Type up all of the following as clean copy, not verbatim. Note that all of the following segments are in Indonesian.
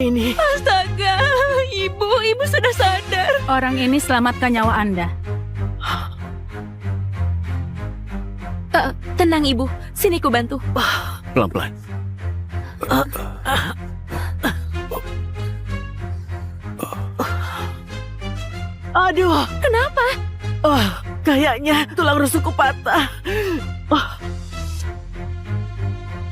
ini. Astaga, ibu sudah sadar. Orang ini selamatkan nyawa Anda. Tenang ibu, sini ku bantu. Pelan-pelan. Aduh, Kenapa? kayaknya tulang rusukku patah.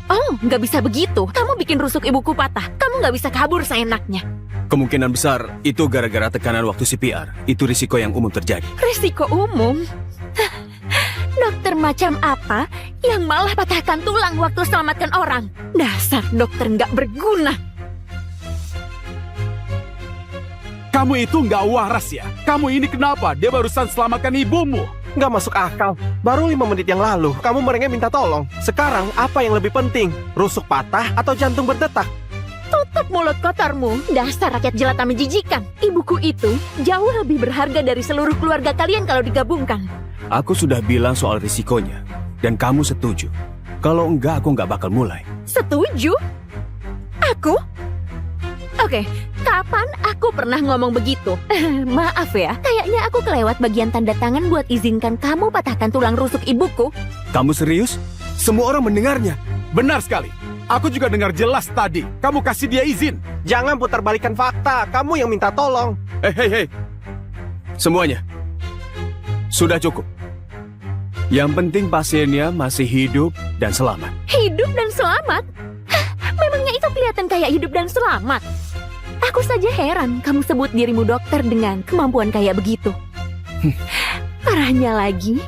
Oh, nggak bisa begitu. Kamu bikin rusuk ibuku patah. Kamu nggak bisa kabur seenaknya. Kemungkinan besar itu gara-gara tekanan waktu CPR. Itu risiko yang umum terjadi. Risiko umum. Dokter macam apa yang malah patahkan tulang waktu selamatkan orang? Dasar dokter nggak berguna. Kamu itu nggak waras ya? Kamu ini kenapa? Dia barusan selamatkan ibumu. Nggak masuk akal. Baru 5 menit yang lalu, kamu merengek minta tolong. Sekarang, apa yang lebih penting? Rusuk patah atau jantung berdetak? Tutup mulut kotormu, dasar rakyat jelata menjijikan. Ibuku itu jauh lebih berharga dari seluruh keluarga kalian kalau digabungkan. Aku sudah bilang soal risikonya. Dan kamu setuju. Kalau enggak, aku nggak bakal mulai. Setuju? Aku? Oke, kapan aku pernah ngomong begitu? Maaf ya, kayaknya aku kelewat bagian tanda tangan buat izinkan kamu patahkan tulang rusuk ibuku. Kamu serius? Semua orang mendengarnya. Benar sekali. Aku juga dengar jelas tadi. Kamu kasih dia izin. Jangan putarbalikkan fakta. Kamu yang minta tolong. Hei. Semuanya. Sudah cukup. Yang penting pasiennya masih hidup dan selamat. Hidup dan selamat? Hah, memangnya itu kelihatan kayak hidup dan selamat? Aku saja heran kamu sebut dirimu dokter dengan kemampuan kayak begitu. Parahnya lagi,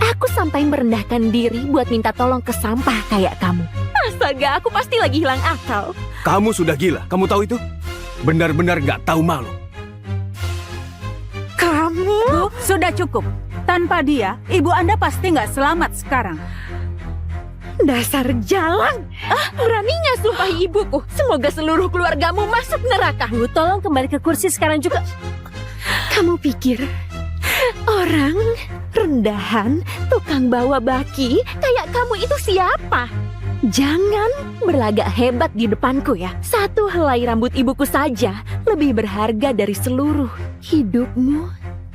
aku sampai merendahkan diri buat minta tolong ke sampah kayak kamu. Astaga, aku pasti lagi hilang akal. Kamu sudah gila. Kamu tahu itu? Benar-benar nggak tahu malu. Kamu? Bu, sudah cukup. Tanpa dia, ibu Anda pasti nggak selamat sekarang. Dasar jalan! Beraninya sumpahi ibuku. Semoga seluruh keluargamu masuk neraka. Bu, tolong kembali ke kursi sekarang juga. Kamu pikir orang rendahan, tukang bawa baki kayak kamu itu siapa? Jangan berlagak hebat di depanku ya. Satu helai rambut ibuku saja lebih berharga dari seluruh hidupmu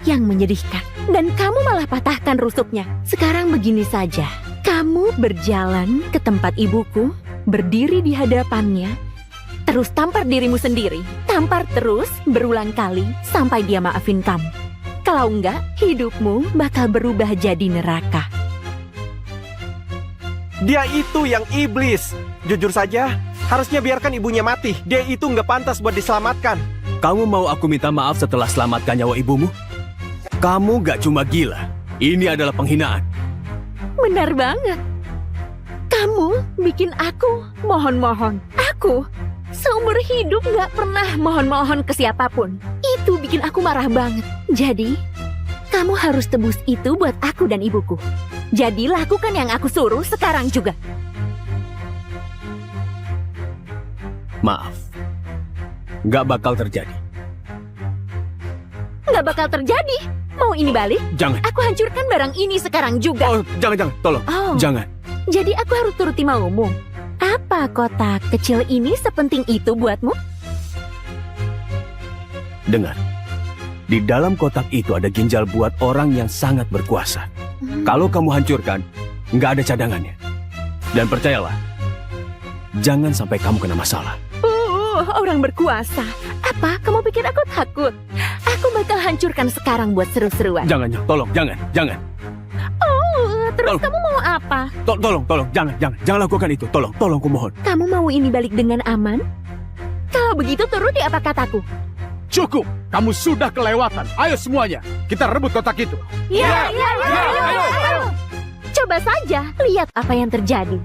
yang menyedihkan. Dan kamu malah patahkan rusuknya. Sekarang begini saja. Kamu berjalan ke tempat ibuku, berdiri di hadapannya, terus tampar dirimu sendiri. Tampar terus berulang kali sampai dia maafin kamu. Kalau enggak, hidupmu bakal berubah jadi neraka. Dia itu yang iblis. Jujur saja, harusnya biarkan ibunya mati. Dia itu nggak pantas buat diselamatkan. Kamu mau aku minta maaf setelah selamatkan nyawa ibumu? Kamu gak cuma gila. Ini adalah penghinaan. Benar banget. Kamu bikin aku mohon-mohon. Aku seumur hidup gak pernah mohon-mohon ke siapapun. Itu bikin aku marah banget. Jadi, kamu harus tebus itu buat aku dan ibuku. Jadi lakukan yang aku suruh sekarang juga. Maaf. Gak bakal terjadi. Gak bakal terjadi. Mau ini balik? Jangan. Aku hancurkan barang ini sekarang juga. Oh, jangan. Tolong. Oh. Jangan. Jadi aku harus turuti maumu. Apa kotak kecil ini sepenting itu buatmu? Dengar. Di dalam kotak itu ada ginjal buat orang yang sangat berkuasa. Kalau kamu hancurkan, nggak ada cadangannya. Dan percayalah, jangan sampai kamu kena masalah. Orang berkuasa. Apa? Kamu pikir aku takut? Aku bakal hancurkan sekarang buat seru-seruan. Jangan, tolong, jangan. Terus Tolong. kamu mau apa? Tolong, jangan lakukan itu. Tolong, kumohon. Kamu mau ini balik dengan aman? Kalau begitu turuti apa kataku. Cukup. Kamu sudah kelewatan. Ayo semuanya. Kita rebut kotak itu. Ya, ayo. Coba saja lihat apa yang terjadi.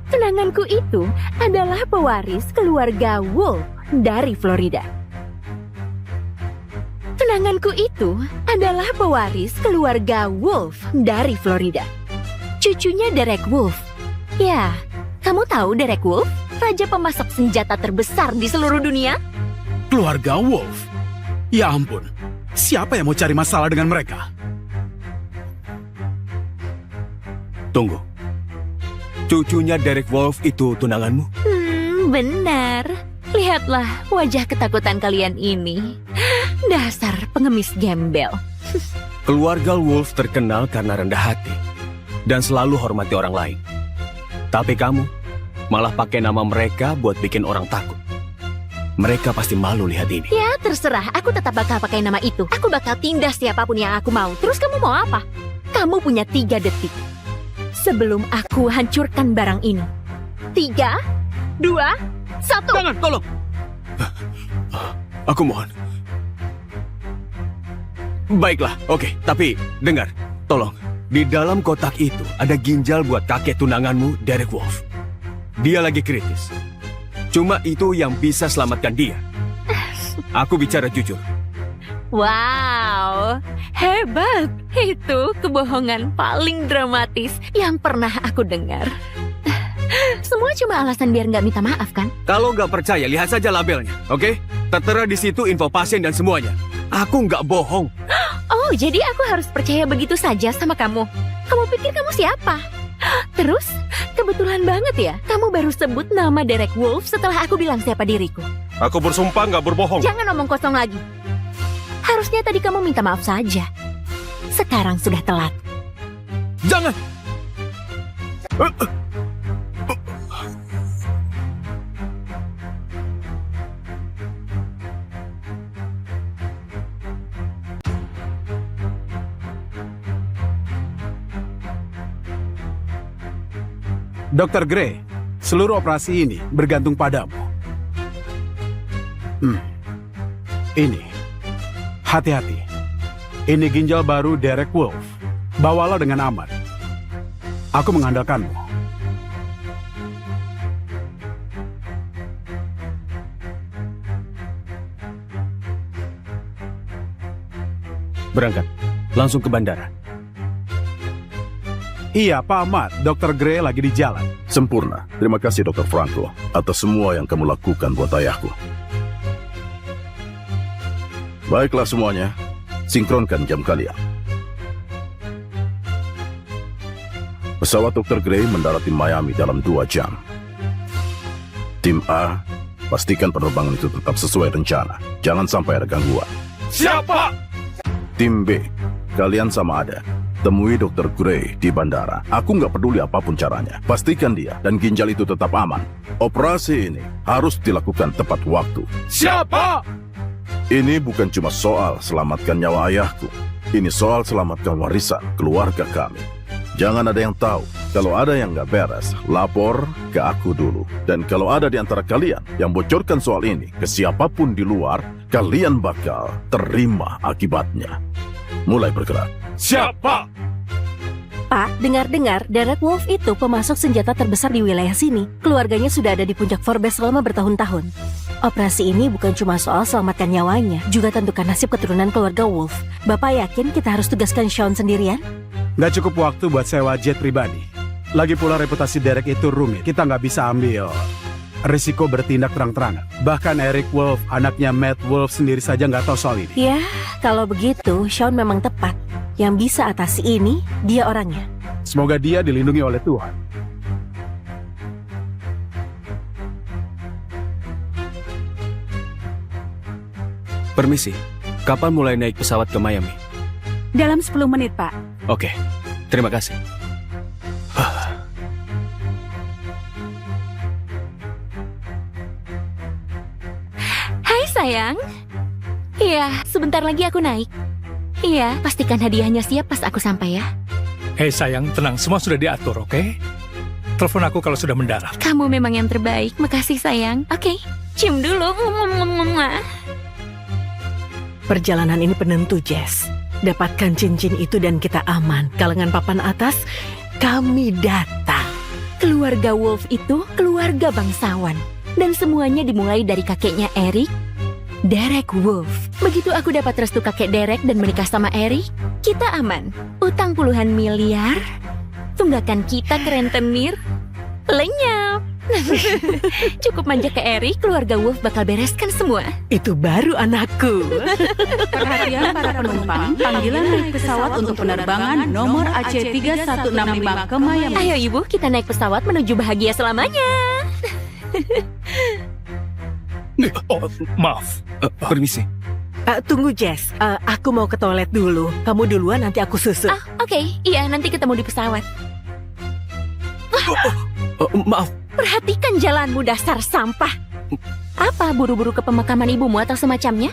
Tunanganku itu adalah pewaris keluarga Wolf dari Florida. Tunanganku itu adalah pewaris keluarga Wolf dari Florida. Cucunya Derek Wolf. Ya, kamu tahu Derek Wolf? Raja pemasok senjata terbesar di seluruh dunia? Keluarga Wolf. Ya ampun. Siapa yang mau cari masalah dengan mereka? Tunggu. Cucunya Derek Wolf itu tunanganmu? Benar. Lihatlah wajah ketakutan kalian ini. Dasar pengemis gembel. Keluarga Wolf terkenal karena rendah hati dan selalu hormati orang lain. Tapi kamu malah pakai nama mereka buat bikin orang takut. Mereka pasti malu lihat ini. Ya terserah, aku tetap bakal pakai nama itu. Aku bakal tindas siapapun yang aku mau. Terus kamu mau apa? Kamu punya 3 detik sebelum aku hancurkan barang ini. 3, 2, 1. Jangan, tolong. Aku mohon. Baiklah, oke. Tapi dengar, tolong. Di dalam kotak itu ada ginjal buat kakek tunanganmu, Derek Wolf. Dia lagi kritis. Cuma itu yang bisa selamatkan dia. Aku bicara jujur. Wow, hebat. Itu kebohongan paling dramatis yang pernah aku dengar. Semua cuma alasan biar nggak minta maaf, kan? Kalau nggak percaya, lihat saja labelnya, oke? Tertera di situ info pasien dan semuanya. Aku nggak bohong. Oh, jadi aku harus percaya begitu saja sama kamu? Kamu pikir kamu siapa? Terus, kebetulan banget ya, kamu baru sebut nama Derek Wolf setelah aku bilang siapa diriku. Aku bersumpah nggak berbohong. Jangan omong kosong lagi. Harusnya tadi kamu minta maaf saja. Sekarang sudah telat. Jangan! Dr. Gray, seluruh operasi ini bergantung padamu. Ini. Hati-hati. Ini ginjal baru Derek Wolf. Bawalah dengan aman. Aku mengandalkanmu. Berangkat. Langsung ke bandara. Iya, Pak Ahmad. Dr. Gray lagi di jalan. Sempurna. Terima kasih Dr. Franco atas semua yang kamu lakukan buat ayahku. Baiklah semuanya, sinkronkan jam kalian. Pesawat Dr. Gray mendarat di Miami dalam 2 jam. Tim A, pastikan penerbangan itu tetap sesuai rencana. Jangan sampai ada gangguan. Siapa? Tim B, kalian sama ada. Temui Dr. Gray di bandara. Aku nggak peduli apapun caranya. Pastikan dia dan ginjal itu tetap aman. Operasi ini harus dilakukan tepat waktu. Siapa? Ini bukan cuma soal selamatkan nyawa ayahku. Ini soal selamatkan warisan keluarga kami. Jangan ada yang tahu. Kalau ada yang nggak beres, lapor ke aku dulu. Dan kalau ada di antara kalian yang bocorkan soal ini ke siapapun di luar, kalian bakal terima akibatnya. Mulai bergerak. Siapa? Pak, dengar-dengar Derek Wolf itu pemasok senjata terbesar di wilayah sini. Keluarganya sudah ada di puncak Forbes selama bertahun-tahun. Operasi ini bukan cuma soal selamatkan nyawanya, juga tentukan nasib keturunan keluarga Wolf. Bapak yakin kita harus tugaskan Sean sendirian? Nggak cukup waktu buat sewa jet pribadi. Lagi pula reputasi Derek itu rumit. Kita nggak bisa ambil risiko bertindak terang-terangan. Bahkan Eric Wolf, anaknya Matt Wolf sendiri saja nggak tahu soal ini. Ya, kalau begitu Sean memang tepat. Yang bisa atasi ini, dia orangnya. Semoga dia dilindungi oleh Tuhan. Permisi, kapan mulai naik pesawat ke Miami? Dalam 10 menit, Pak. Oke, terima kasih. Hai sayang. Iya, sebentar lagi aku naik. Iya, pastikan hadiahnya siap pas aku sampai ya. Hei sayang, tenang, semua sudah diatur, oke? Telepon aku kalau sudah mendarat. Kamu memang yang terbaik. Makasih sayang. Oke, cium dulu. Perjalanan ini penentu, Jess. Dapatkan cincin itu dan kita aman. Kalangan papan atas, kami datang. Keluarga Wolf itu keluarga bangsawan. Dan semuanya dimulai dari kakeknya Eric, Derek Wolf. Begitu aku dapat restu kakek Derek dan menikah sama Eric, kita aman. Utang puluhan miliar, tunggakan kita ke rentenir, lenyap. Cukup manja ke Eric, keluarga Wolf bakal bereskan semua. Itu baru anakku. Perhatian para penumpang, panggilan naik pesawat untuk penerbangan nomor AC3165 ke Miami. Ayo ibu, kita naik pesawat menuju bahagia selamanya. Oh, maaf. Permisi. Tunggu Jess, aku mau ke toilet dulu. Kamu duluan, nanti aku susul. Oke, iya nanti ketemu di pesawat. Maaf. Perhatikan jalanmu dasar sampah. Apa buru-buru ke pemakaman ibumu atau semacamnya?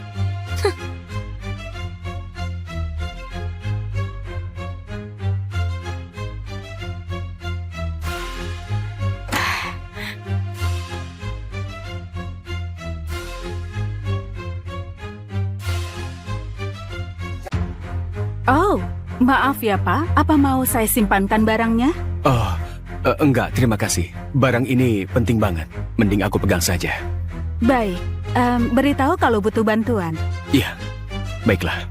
Oh, maaf ya Pak, apa mau saya simpankan barangnya? Oh, enggak, terima kasih. Barang ini penting banget. Mending aku pegang saja. Baik, beritahu kalau butuh bantuan. Iya, baiklah.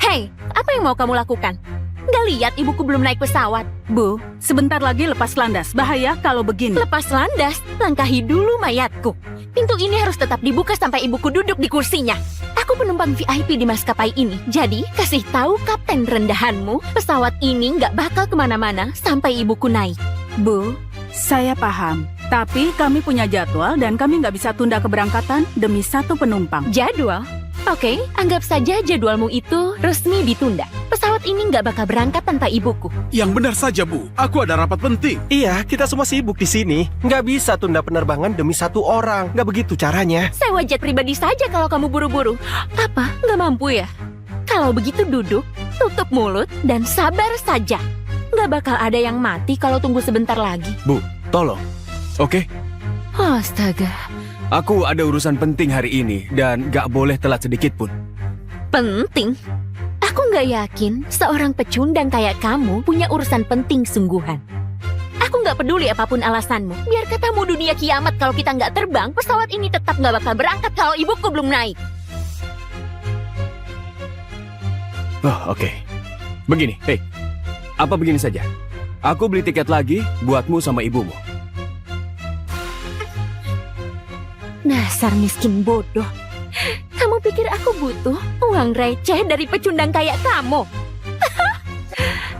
Hei, apa yang mau kamu lakukan? Nggak lihat ibuku belum naik pesawat. Bu, sebentar lagi lepas landas. Bahaya kalau begini. Lepas landas, langkahi dulu mayatku. Pintu ini harus tetap dibuka sampai ibuku duduk di kursinya. Aku penumpang VIP di maskapai ini. Jadi, kasih tahu kapten rendahanmu, pesawat ini nggak bakal kemana-mana sampai ibuku naik. Bu, saya paham. Tapi kami punya jadwal dan kami nggak bisa tunda keberangkatan demi satu penumpang. Jadwal? Oke, anggap saja jadwalmu itu resmi ditunda. Pesawat ini nggak bakal berangkat tanpa ibuku. Yang benar saja, Bu. Aku ada rapat penting. Iya, kita semua sibuk di sini. Nggak bisa tunda penerbangan demi satu orang. Nggak begitu caranya. Sewa jet pribadi saja kalau kamu buru-buru. Apa? Nggak mampu ya? Kalau begitu duduk, tutup mulut, dan sabar saja. Nggak bakal ada yang mati kalau tunggu sebentar lagi. Bu, tolong. Oke? Astaga. Aku ada urusan penting hari ini dan gak boleh telat sedikit pun. Penting? Aku nggak yakin seorang pecundang kayak kamu punya urusan penting sungguhan. Aku nggak peduli apapun alasanmu. Biar katamu dunia kiamat kalau kita nggak terbang, pesawat ini tetap nggak bakal berangkat kalau ibuku belum naik. Oh, oke. Begini, apa begini saja? Aku beli tiket lagi buatmu sama ibumu. Dasar miskin bodoh. Kamu pikir aku butuh uang receh dari pecundang kayak kamu?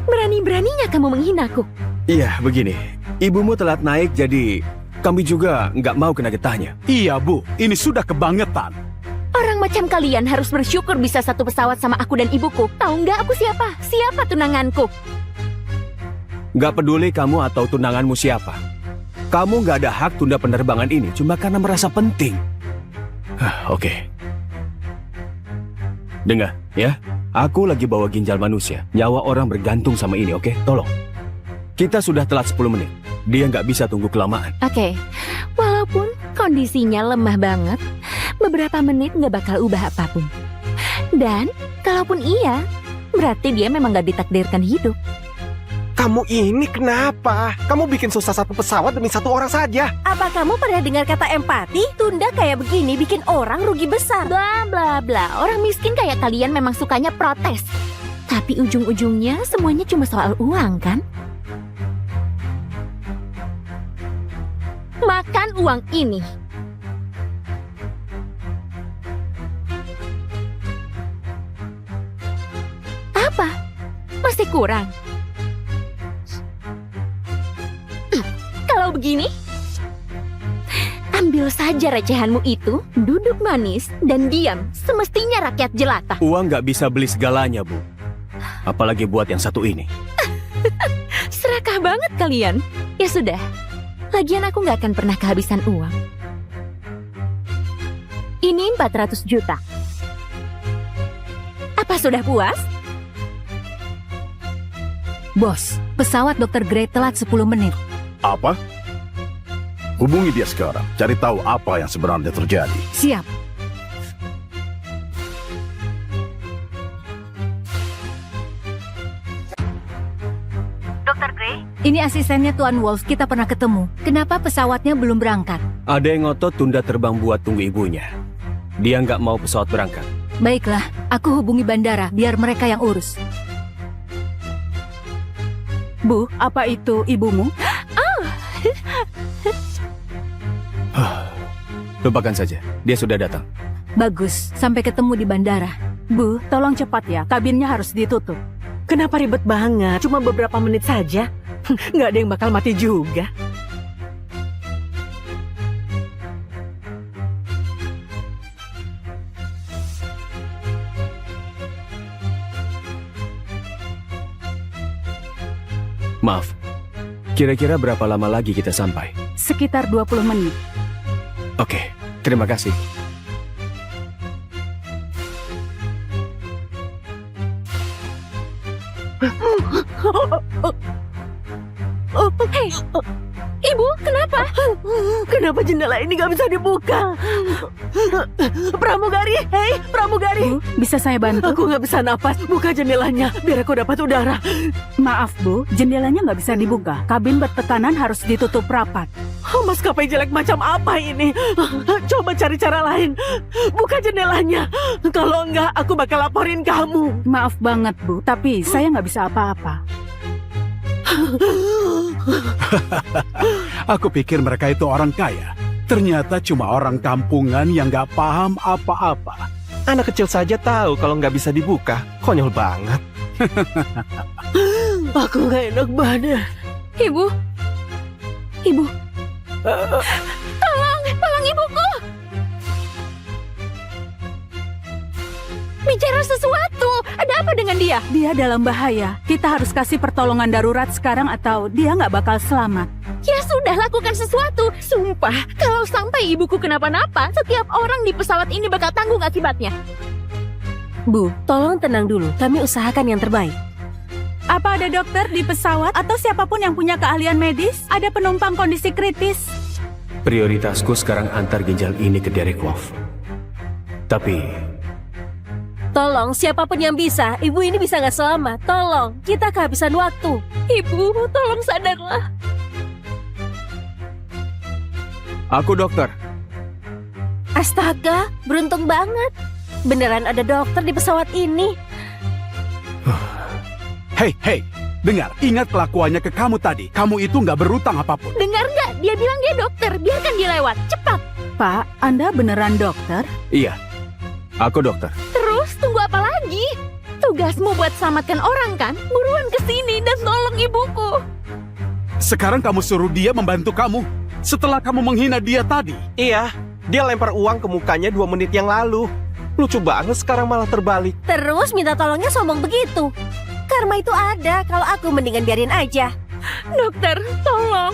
Berani-beraninya kamu menghinaku. Iya, begini. Ibumu telat naik jadi kami juga nggak mau kena getahnya. Iya, Bu. Ini sudah kebangetan. Orang macam kalian harus bersyukur bisa satu pesawat sama aku dan ibuku. Tahu nggak aku siapa? Siapa tunanganku? Nggak peduli kamu atau tunanganmu siapa. Kamu nggak ada hak tunda penerbangan ini cuma karena merasa penting. Oke. Dengar, ya. Aku lagi bawa ginjal manusia. Nyawa orang bergantung sama ini, oke? Tolong. Kita sudah telat 10 menit. Dia nggak bisa tunggu kelamaan. Oke, walaupun kondisinya lemah banget, beberapa menit nggak bakal ubah apapun. Dan, kalaupun iya, berarti dia memang nggak ditakdirkan hidup. Kamu ini kenapa? Kamu bikin susah satu pesawat demi satu orang saja. Apa kamu pernah dengar kata empati? Tunda kayak begini bikin orang rugi besar. Bla bla bla, orang miskin kayak kalian memang sukanya protes. Tapi ujung-ujungnya semuanya cuma soal uang kan? Makan uang ini. Apa? Masih kurang? Kalau begini, ambil saja recehanmu itu, duduk manis, dan diam. Semestinya rakyat jelata. Uang nggak bisa beli segalanya, Bu. Apalagi buat yang satu ini. Serakah banget kalian. Ya sudah, lagian aku nggak akan pernah kehabisan uang. Ini 400 juta. Apa sudah puas? Bos, pesawat Dr. Gray telat 10 menit. Apa? Hubungi dia sekarang. Cari tahu apa yang sebenarnya terjadi. Siap. Dr. Gray? Ini asistennya Tuan Wolf, kita pernah ketemu. Kenapa pesawatnya belum berangkat? Ada yang ngotot tunda terbang buat tunggu ibunya. Dia nggak mau pesawat berangkat. Baiklah, aku hubungi bandara biar mereka yang urus. Bu, apa itu ibumu? Lupakan saja, dia sudah datang. Bagus, sampai ketemu di bandara. Bu, tolong cepat ya, kabinnya harus ditutup. Kenapa ribet banget? Cuma beberapa menit saja. Nggak ada yang bakal mati juga. Maaf, kira-kira berapa lama lagi kita sampai? Sekitar 20 menit. Oke, terima kasih. Hei, Ibu, kenapa? Kenapa jendela ini nggak bisa dibuka? Pramugari, hei pramugari. Bu, bisa saya bantu? Aku nggak bisa napas. Buka jendelanya, biar aku dapat udara. Maaf Bu, jendelanya nggak bisa dibuka. Kabin bertekanan harus ditutup rapat. Maskapai jelek macam apa ini? Coba cari cara lain. Buka jendelanya. Kalau enggak, aku bakal laporin kamu. Maaf banget Bu, tapi saya nggak bisa apa-apa. Aku pikir mereka itu orang kaya. Ternyata cuma orang kampungan yang nggak paham apa-apa. Anak kecil saja tahu kalau nggak bisa dibuka. Konyol banget. Aku nggak enak badan. Ibu. Tolong ibuku. Bicara sesuatu. Ada apa dengan dia? Dia dalam bahaya. Kita harus kasih pertolongan darurat sekarang atau dia nggak bakal selamat. Ya sudah, lakukan sesuatu. Sumpah, kalau sampai ibuku kenapa-napa, setiap orang di pesawat ini bakal tanggung akibatnya. Bu, tolong tenang dulu. Kami usahakan yang terbaik. Apa ada dokter di pesawat atau siapapun yang punya keahlian medis? Ada penumpang kondisi kritis? Prioritasku sekarang antar ginjal ini ke Derek Wolf. Tapi Tolong, siapapun yang bisa. Ibu ini bisa nggak selamat. Tolong, kita kehabisan waktu. Ibu, tolong sadarlah. aku dokter. Astaga, beruntung banget. Beneran ada dokter di pesawat ini. Hei, dengar, ingat kelakuannya ke kamu tadi. Kamu itu nggak berutang apapun. Dengar nggak? Dia bilang dia dokter. Biarkan dia lewat. Cepat. Pak, Anda beneran dokter? Iya, aku dokter. Terus, tunggu apa lagi? Tugasmu buat selamatkan orang kan? Buruan ke sini dan tolong ibuku. Sekarang kamu suruh dia membantu kamu. Setelah kamu menghina dia tadi. Iya, dia lempar uang ke mukanya 2 menit yang lalu. Lucu banget sekarang malah terbalik. Terus minta tolongnya sombong begitu. Karma itu ada, kalau aku mendingan biarin aja. Dokter, tolong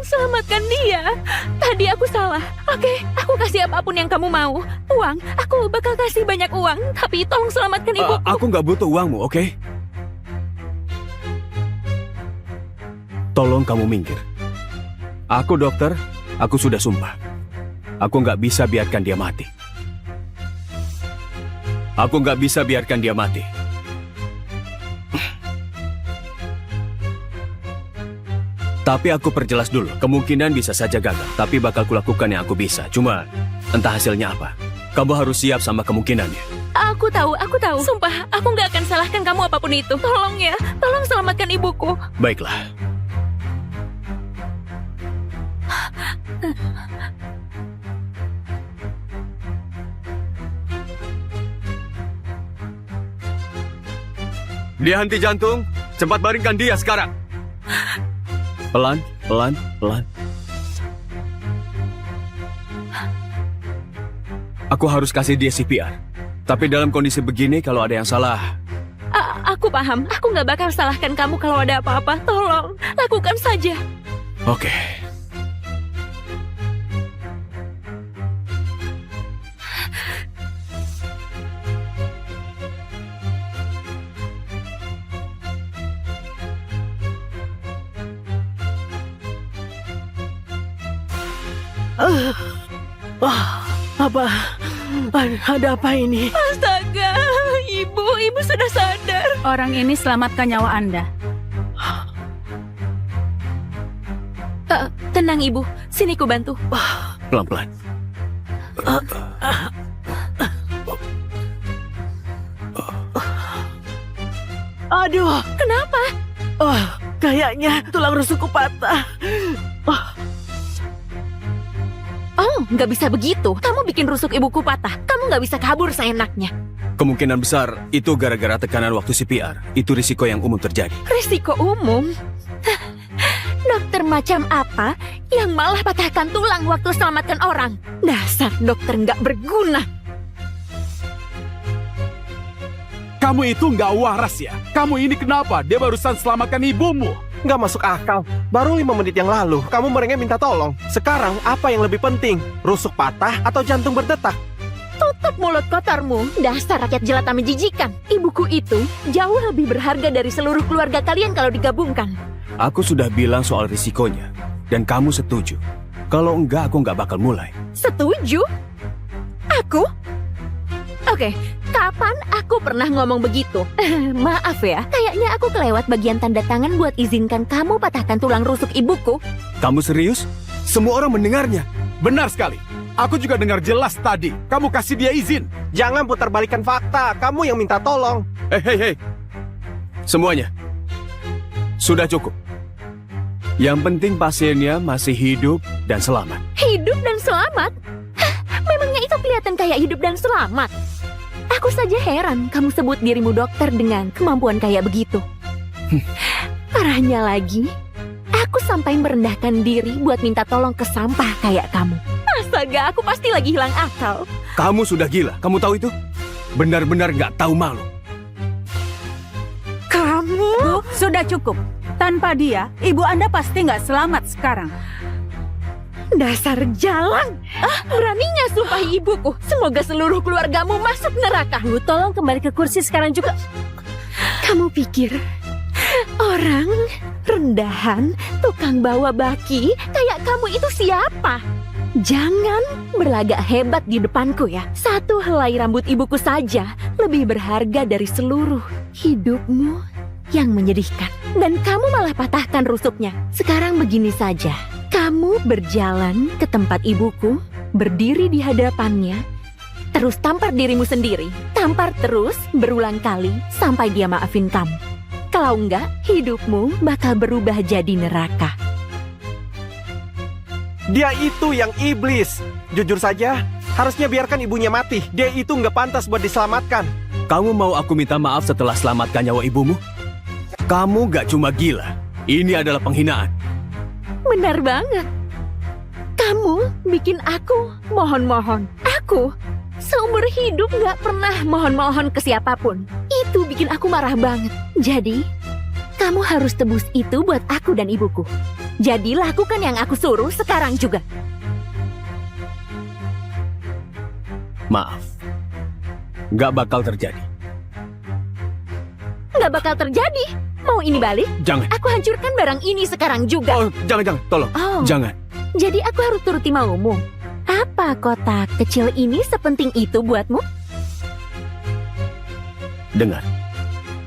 selamatkan dia. Tadi aku salah. Oke, aku kasih apapun yang kamu mau. Uang, aku bakal kasih banyak uang. Tapi tolong selamatkan ibuku. Aku nggak butuh uangmu, oke? Tolong kamu minggir. Aku dokter, aku sudah sumpah. Aku nggak bisa biarkan dia mati. Aku nggak bisa biarkan dia mati. Tapi aku perjelas dulu, kemungkinan bisa saja gagal, tapi bakal kulakukan yang aku bisa. Cuma, entah hasilnya apa. Kamu harus siap sama kemungkinannya. Aku tahu. Sumpah, aku nggak akan salahkan kamu apapun itu. Tolong ya, tolong selamatkan ibuku. Baiklah. Dia henti jantung, cepat baringkan dia sekarang. Pelan. Aku harus kasih dia CPR. Tapi dalam kondisi begini, kalau ada yang salah... Aku paham. Aku nggak bakal salahkan kamu kalau ada apa-apa. Tolong, lakukan saja. Oke. Ada apa ini? Astaga, ibu sudah sadar. Orang ini selamatkan nyawa Anda. Tenang ibu, sini ku bantu. Pelan-pelan. Aduh, Kenapa? kayaknya tulang rusukku patah. Oh, nggak bisa begitu. Kamu bikin rusuk ibuku patah. Kamu nggak bisa kabur seenaknya. Kemungkinan besar itu gara-gara tekanan waktu CPR. Itu risiko yang umum terjadi. Risiko umum? Dokter macam apa yang malah patahkan tulang waktu selamatkan orang? Dasar dokter nggak berguna. Kamu itu nggak waras ya? Kamu ini kenapa? Dia barusan selamatkan ibumu. Nggak masuk akal. Baru 5 menit yang lalu, kamu merengek minta tolong. Sekarang, apa yang lebih penting? Rusuk patah atau jantung berdetak? Tutup mulut kotormu, dasar rakyat jelata menjijikan. Ibuku itu jauh lebih berharga dari seluruh keluarga kalian kalau digabungkan. Aku sudah bilang soal risikonya. Dan kamu setuju. Kalau enggak, aku nggak bakal mulai. Setuju? Aku? Oke, kapan aku pernah ngomong begitu? Maaf ya, kayaknya aku kelewat bagian tanda tangan buat izinkan kamu patahkan tulang rusuk ibuku. Kamu serius? Semua orang mendengarnya. Benar sekali. Aku juga dengar jelas tadi. Kamu kasih dia izin. Jangan putarbalikkan fakta. Kamu yang minta tolong. Hei. Semuanya. Sudah cukup. Yang penting pasiennya masih hidup dan selamat. Hidup dan selamat? Hah, memangnya itu kelihatan kayak hidup dan selamat? Aku saja heran kamu sebut dirimu dokter dengan kemampuan kayak begitu. Parahnya lagi, aku sampai merendahkan diri buat minta tolong ke sampah kayak kamu. Astaga, aku pasti lagi hilang akal. Kamu sudah gila. Kamu tahu itu? Benar-benar nggak tahu malu. Bu, sudah cukup. Tanpa dia, ibu Anda pasti nggak selamat sekarang. Dasar jalan. Beraninya sumpahi ibuku. Semoga seluruh keluargamu masuk neraka. Bu, tolong kembali ke kursi sekarang juga. Kamu pikir orang rendahan, tukang bawa baki kayak kamu itu siapa? Jangan berlagak hebat di depanku ya. Satu helai rambut ibuku saja lebih berharga dari seluruh hidupmu yang menyedihkan. Dan kamu malah patahkan rusuknya. Sekarang begini saja. Kamu berjalan ke tempat ibuku, berdiri di hadapannya, terus tampar dirimu sendiri. Tampar terus berulang kali sampai dia maafin kamu. Kalau enggak, hidupmu bakal berubah jadi neraka. Dia itu yang iblis. Jujur saja, harusnya biarkan ibunya mati. Dia itu nggak pantas buat diselamatkan. Kamu mau aku minta maaf setelah selamatkan nyawa ibumu? Kamu nggak cuma gila. Ini adalah penghinaan. Benar banget. Kamu bikin aku mohon-mohon. Aku seumur hidup gak pernah mohon-mohon ke siapapun. Itu bikin aku marah banget. Jadi, kamu harus tebus itu buat aku dan ibuku. Jadi lakukan yang aku suruh sekarang juga. Maaf. Nggak bakal terjadi. Gak bakal terjadi. Mau ini balik? Jangan. Aku hancurkan barang ini sekarang juga. Oh, jangan. Tolong. Oh. Jangan. Jadi aku harus turuti maumu. Apa kotak kecil ini sepenting itu buatmu? Dengar.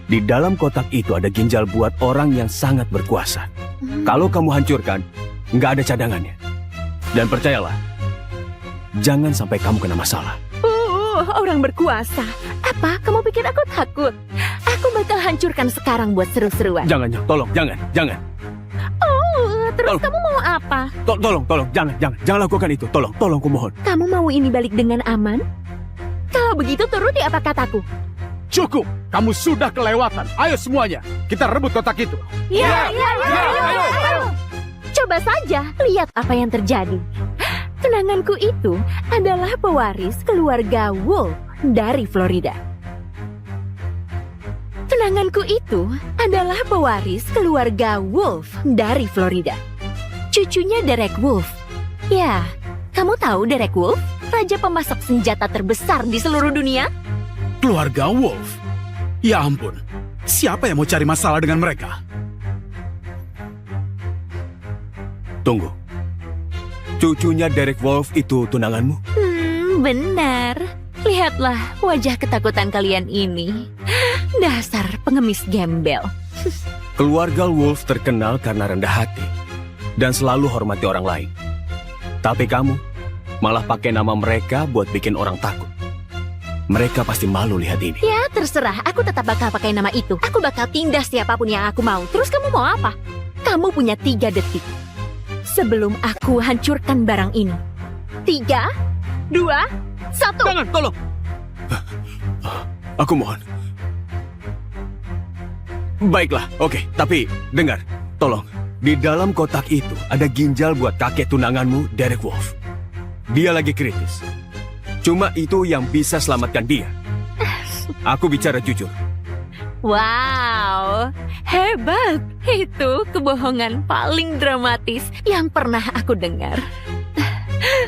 Di dalam kotak itu ada ginjal buat orang yang sangat berkuasa. Kalau kamu hancurkan, nggak ada cadangannya. Dan percayalah, jangan sampai kamu kena masalah. Orang berkuasa. Apa? Kamu pikir aku takut? Aku bakal hancurkan sekarang buat seru-seruan. Jangan, tolong, jangan. Terus Tolong. kamu mau apa? Tolong, jangan lakukan itu. Tolong, kumohon. Kamu mau ini balik dengan aman? Kalau begitu turuti apa kataku. Cukup. Kamu sudah kelewatan. Ayo semuanya. Kita rebut kotak itu. Ya. Coba saja lihat apa yang terjadi. Kenanganku itu adalah pewaris keluarga Wolf dari Florida. Kenanganku itu adalah pewaris keluarga Wolf dari Florida. Cucunya Derek Wolf. Ya, kamu tahu Derek Wolf? Raja pemasok senjata terbesar di seluruh dunia? Keluarga Wolf. Ya ampun. Siapa yang mau cari masalah dengan mereka? Tunggu. Cucunya Derek Wolf itu tunanganmu? Benar. Lihatlah wajah ketakutan kalian ini. Dasar pengemis gembel. Keluarga Wolf terkenal karena rendah hati dan selalu hormati orang lain. Tapi kamu malah pakai nama mereka buat bikin orang takut. Mereka pasti malu lihat ini. Ya, terserah. Aku tetap bakal pakai nama itu. Aku bakal tindas siapapun yang aku mau. Terus kamu mau apa? Kamu punya 3 detik. Sebelum aku hancurkan barang ini. 3, 2, 1. Jangan, tolong. Aku mohon. Baiklah, oke. Tapi dengar, tolong. Di dalam kotak itu ada ginjal buat kakek tunanganmu, Derek Wolf. Dia lagi kritis. Cuma itu yang bisa selamatkan dia. Aku bicara jujur. Wow, hebat. Itu kebohongan paling dramatis yang pernah aku dengar.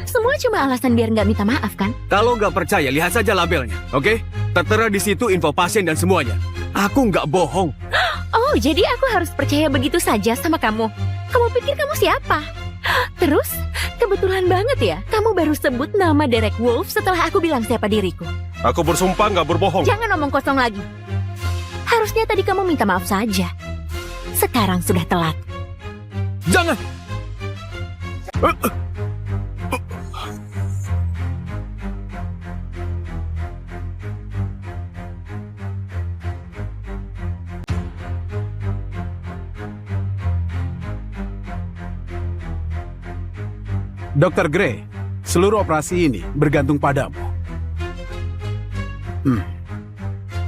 Semua cuma alasan biar nggak minta maaf, kan? Kalau nggak percaya, lihat saja labelnya, oke? Tertera di situ info pasien dan semuanya. Aku nggak bohong. Oh, jadi aku harus percaya begitu saja sama kamu? Kamu pikir kamu siapa? Terus, kebetulan banget ya, kamu baru sebut nama Derek Wolf setelah aku bilang siapa diriku. Aku bersumpah nggak berbohong. Jangan omong kosong lagi. Harusnya tadi kamu minta maaf saja. Sekarang sudah telat. Jangan! Dr. Gray, seluruh operasi ini bergantung padamu.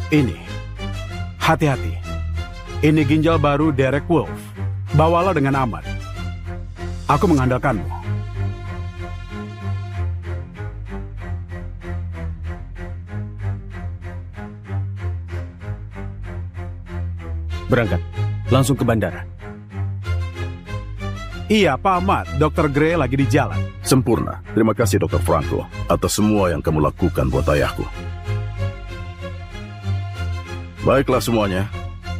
Ini, hati-hati. Ini ginjal baru Derek Wolf. Bawalah dengan aman. Aku mengandalkanmu. Berangkat. Langsung ke bandara. Iya, Pak Ahmad. Dr. Gray lagi di jalan. Sempurna. Terima kasih Dr. Franco atas semua yang kamu lakukan buat ayahku. Baiklah semuanya,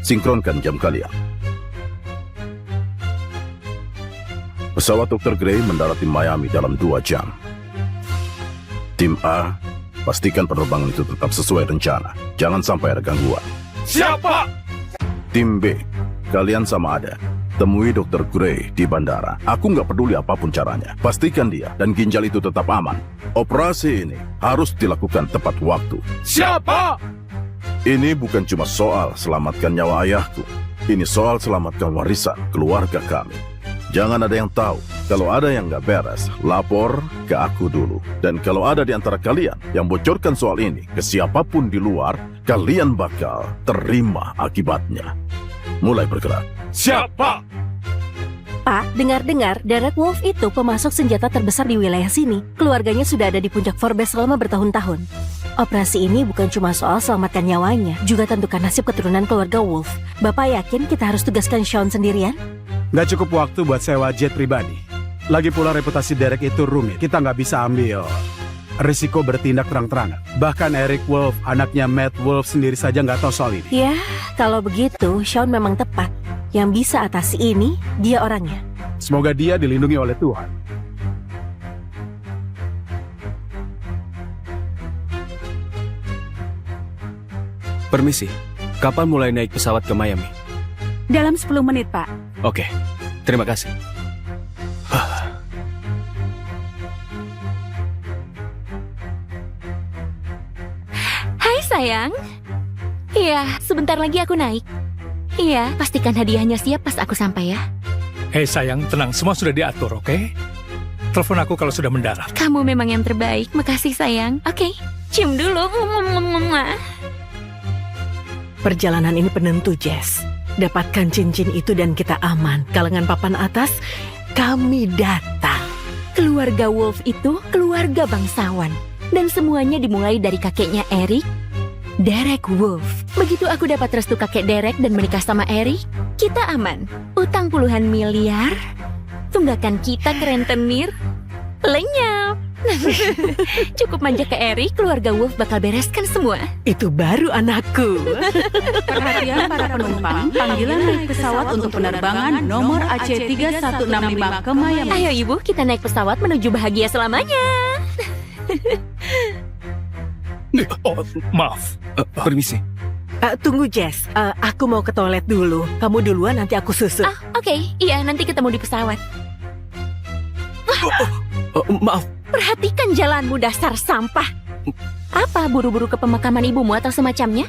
sinkronkan jam kalian. Pesawat Dr. Gray mendarat di Miami dalam 2 jam. Tim A, pastikan penerbangan itu tetap sesuai rencana. Jangan sampai ada gangguan. Siapa? Tim B, kalian sama ada. Temui Dr. Gray di bandara. Aku nggak peduli apapun caranya. Pastikan dia dan ginjal itu tetap aman. Operasi ini harus dilakukan tepat waktu. Siapa? Ini bukan cuma soal selamatkan nyawa ayahku. Ini soal selamatkan warisan keluarga kami. Jangan ada yang tahu. Kalau ada yang nggak beres, lapor ke aku dulu. Dan kalau ada di antara kalian yang bocorkan soal ini ke siapapun di luar, kalian bakal terima akibatnya. Mulai bergerak. Siapa? Pak, dengar-dengar Derek Wolf itu pemasok senjata terbesar di wilayah sini. Keluarganya sudah ada di puncak Forbes selama bertahun-tahun. Operasi ini bukan cuma soal selamatkan nyawanya, juga tentukan nasib keturunan keluarga Wolf. Bapak yakin kita harus tugaskan Sean sendirian? Nggak cukup waktu buat sewa jet pribadi. Lagi pula reputasi Derek itu rumit. Kita nggak bisa ambil risiko bertindak terang-terangan. Bahkan Eric Wolf, anaknya Matt Wolf sendiri saja nggak tahu soal ini. Ya, kalau begitu Sean memang tepat. Yang bisa atasi ini, dia orangnya. Semoga dia dilindungi oleh Tuhan. Permisi, kapan mulai naik pesawat ke Miami? Dalam 10 menit, Pak. Oke, terima kasih. Hai sayang. Iya, sebentar lagi aku naik. Iya, pastikan hadiahnya siap pas aku sampai ya. Hei sayang, tenang, semua sudah diatur, oke? Telepon aku kalau sudah mendarat. Kamu memang yang terbaik. Makasih sayang. Oke, cium dulu. Perjalanan ini penentu, Jess. Dapatkan cincin itu dan kita aman. Kalangan papan atas, kami datang. Keluarga Wolf itu keluarga bangsawan. Dan semuanya dimulai dari kakeknya Eric, Derek Wolf. Begitu aku dapat restu kakek Derek dan menikah sama Eric, kita aman. Utang puluhan miliar, tunggakan kita ke rentenir, lenyap. Cukup manja ke Eric, keluarga Wolf bakal bereskan semua. Itu baru anakku. Perhatian para penumpang, panggilan naik pesawat untuk penerbangan nomor AC3165 ke Miami. Ayo ibu, kita naik pesawat menuju bahagia selamanya. Oh, maaf. Permisi. Tunggu, Jess. Aku mau ke toilet dulu. Kamu duluan, nanti aku susul. Oke, iya nanti ketemu di pesawat. Maaf. Perhatikan jalanmu dasar sampah. Apa buru-buru ke pemakaman ibumu atau semacamnya?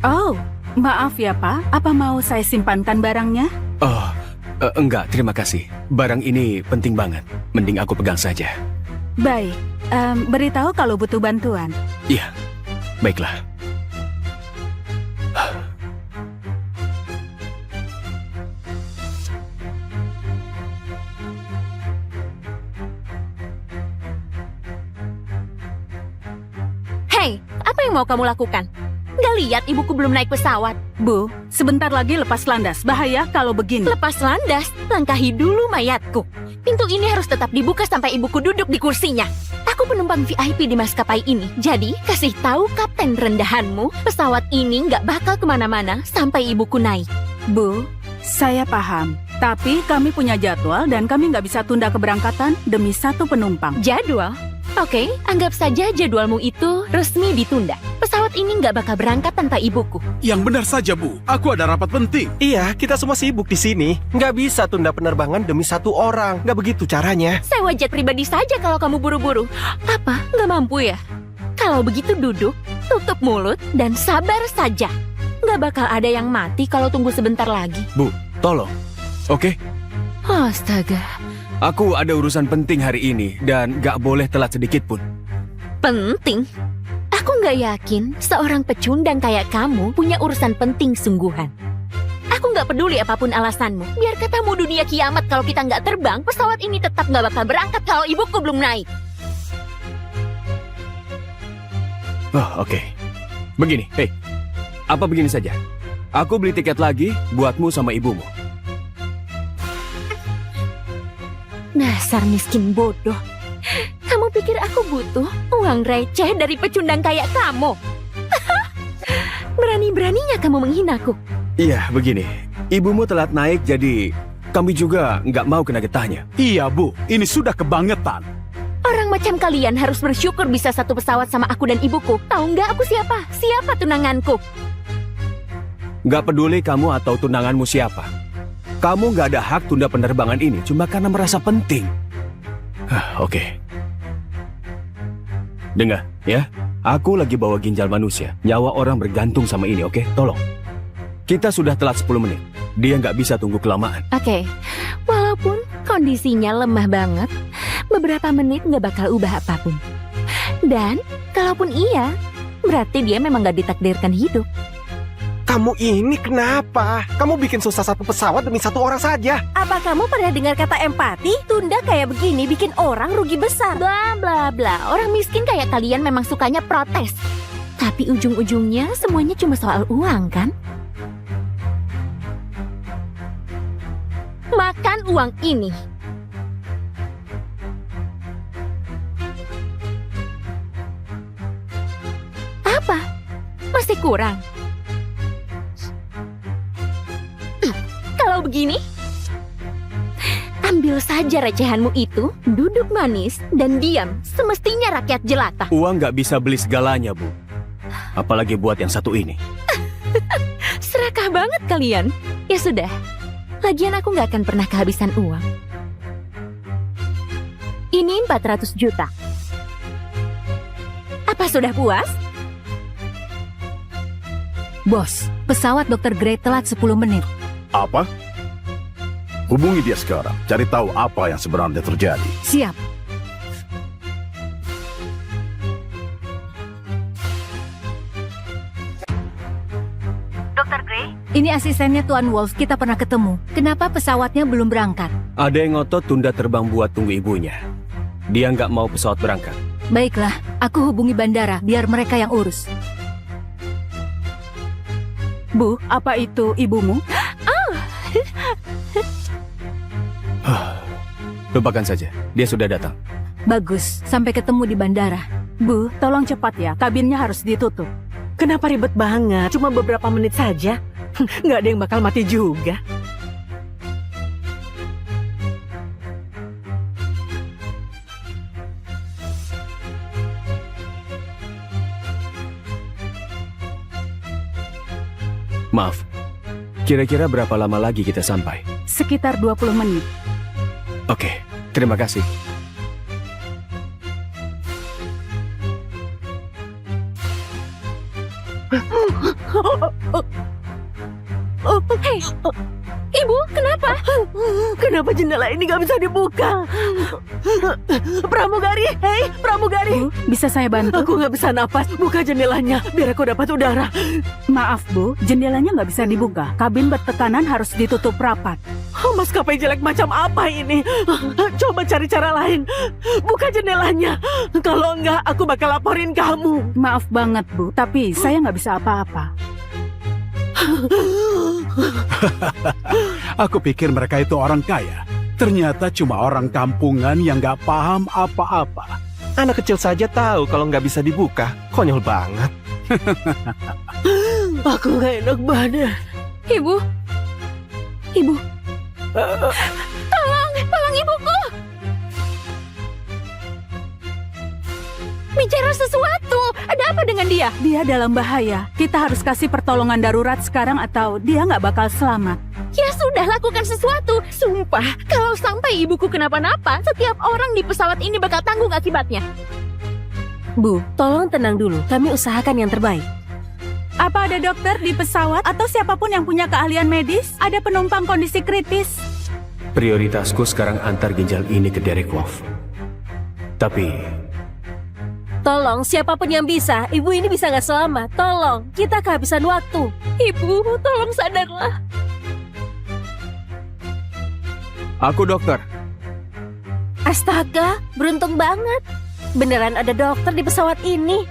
Oh, maaf ya Pak. Apa mau saya simpankan barangnya? Oh, enggak, terima kasih. Barang ini penting banget. Mending aku pegang saja. Baik, beritahu kalau butuh bantuan. Iya, baiklah. Hei, apa yang mau kamu lakukan? Nggak lihat ibuku belum naik pesawat. Bu, sebentar lagi lepas landas. Bahaya kalau begini. Lepas landas, langkahi dulu mayatku. Pintu ini harus tetap dibuka sampai ibuku duduk di kursinya. Aku penumpang VIP di maskapai ini. Jadi, kasih tahu kapten rendahanmu, pesawat ini nggak bakal kemana-mana sampai ibuku naik. Bu, saya paham. Tapi kami punya jadwal dan kami nggak bisa tunda keberangkatan demi satu penumpang. Jadwal? Oke, anggap saja jadwalmu itu resmi ditunda. Pesawat ini nggak bakal berangkat tanpa ibuku. Yang benar saja, Bu. Aku ada rapat penting. Iya, kita semua sibuk di sini. Nggak bisa tunda penerbangan demi satu orang. Nggak begitu caranya. Sewa jet pribadi saja kalau kamu buru-buru. Apa? Nggak mampu ya? Kalau begitu duduk, tutup mulut, dan sabar saja. Nggak bakal ada yang mati kalau tunggu sebentar lagi. Bu, tolong. Oke? Astaga. Aku ada urusan penting hari ini dan gak boleh telat sedikit pun. Penting? Aku nggak yakin seorang pecundang kayak kamu punya urusan penting sungguhan. Aku nggak peduli apapun alasanmu. Biar katamu dunia kiamat kalau kita nggak terbang, pesawat ini tetap nggak bakal berangkat kalau ibuku belum naik. Oh, oke. Begini, hei. Apa begini saja? Aku beli tiket lagi buatmu sama ibumu. Dasar miskin bodoh. Kamu pikir aku butuh uang receh dari pecundang kayak kamu? Berani-beraninya kamu menghinaku. Iya, begini. Ibumu telat naik jadi kami juga nggak mau kena getahnya. Iya, Bu. Ini sudah kebangetan. Orang macam kalian harus bersyukur bisa satu pesawat sama aku dan ibuku. Tahu nggak aku siapa? Siapa tunanganku? Nggak peduli kamu atau tunanganmu siapa. Kamu nggak ada hak tunda penerbangan ini cuma karena merasa penting. Oke. Dengar, ya. Aku lagi bawa ginjal manusia. Nyawa orang bergantung sama ini, oke? Tolong. Kita sudah telat 10 menit. Dia nggak bisa tunggu kelamaan. Oke, walaupun kondisinya lemah banget, beberapa menit nggak bakal ubah apapun. Dan kalaupun iya, berarti dia memang nggak ditakdirkan hidup. Kamu ini kenapa? Kamu bikin susah satu pesawat demi satu orang saja. Apa kamu pernah dengar kata empati? Tunda kayak begini bikin orang rugi besar. Bla bla bla, orang miskin kayak kalian memang sukanya protes. Tapi ujung-ujungnya semuanya cuma soal uang kan? Makan uang ini. Apa? Masih kurang? Kalau begini, ambil saja recehanmu itu, duduk manis, dan diam. Semestinya rakyat jelata. Uang nggak bisa beli segalanya, Bu. Apalagi buat yang satu ini. Serakah banget kalian. Ya sudah, lagian aku nggak akan pernah kehabisan uang. Ini 400 juta. Apa sudah puas? Bos, pesawat Dr. Gray telat 10 menit. Apa? Hubungi dia sekarang. Cari tahu apa yang sebenarnya terjadi. Siap. Dr. Gray? Ini asistennya Tuan Wolf, kita pernah ketemu. Kenapa pesawatnya belum berangkat? Ada yang ngotot tunda terbang buat tunggu ibunya. Dia nggak mau pesawat berangkat. Baiklah, aku hubungi bandara biar mereka yang urus. Bu, apa itu ibumu? Lupakan saja, dia sudah datang. Bagus, sampai ketemu di bandara. Bu, tolong cepat ya, kabinnya harus ditutup. Kenapa ribet banget? Cuma beberapa menit saja. Nggak ada yang bakal mati juga. Maaf, kira-kira berapa lama lagi kita sampai? Sekitar 20 menit. Oke, terima kasih. Hei, Ibu, kenapa? Kenapa jendela ini nggak bisa dibuka? Pramugari, hei pramugari. Bu, bisa saya bantu? Aku nggak bisa napas. Buka jendelanya, biar aku dapat udara. Maaf Bu, jendelanya nggak bisa dibuka. Kabin bertekanan harus ditutup rapat. Maskapai jelek macam apa ini? Coba cari cara lain. Buka jendelanya. Kalau enggak, aku bakal laporin kamu. Maaf banget Bu, tapi saya nggak bisa apa-apa. Aku pikir mereka itu orang kaya. Ternyata cuma orang kampungan yang gak paham apa-apa. Anak kecil saja tahu kalau nggak bisa dibuka. Konyol banget. Aku nggak enak badan. Ibu. Ibu. Tolong ibuku. Bicara sesuatu. Ada apa dengan dia? Dia dalam bahaya. Kita harus kasih pertolongan darurat sekarang atau dia nggak bakal selamat. Ya sudah, lakukan sesuatu. Sumpah, kalau sampai ibuku kenapa-napa, setiap orang di pesawat ini bakal tanggung akibatnya. Bu, tolong tenang dulu. Kami usahakan yang terbaik. Apa ada dokter di pesawat atau siapapun yang punya keahlian medis? Ada penumpang kondisi kritis? Prioritasku sekarang antar ginjal ini ke Derek Wolf. Tapi Tolong, siapapun yang bisa. Ibu ini bisa nggak selamat. Tolong, kita kehabisan waktu. Ibu, tolong sadarlah. aku dokter. Astaga, beruntung banget. Beneran ada dokter di pesawat ini.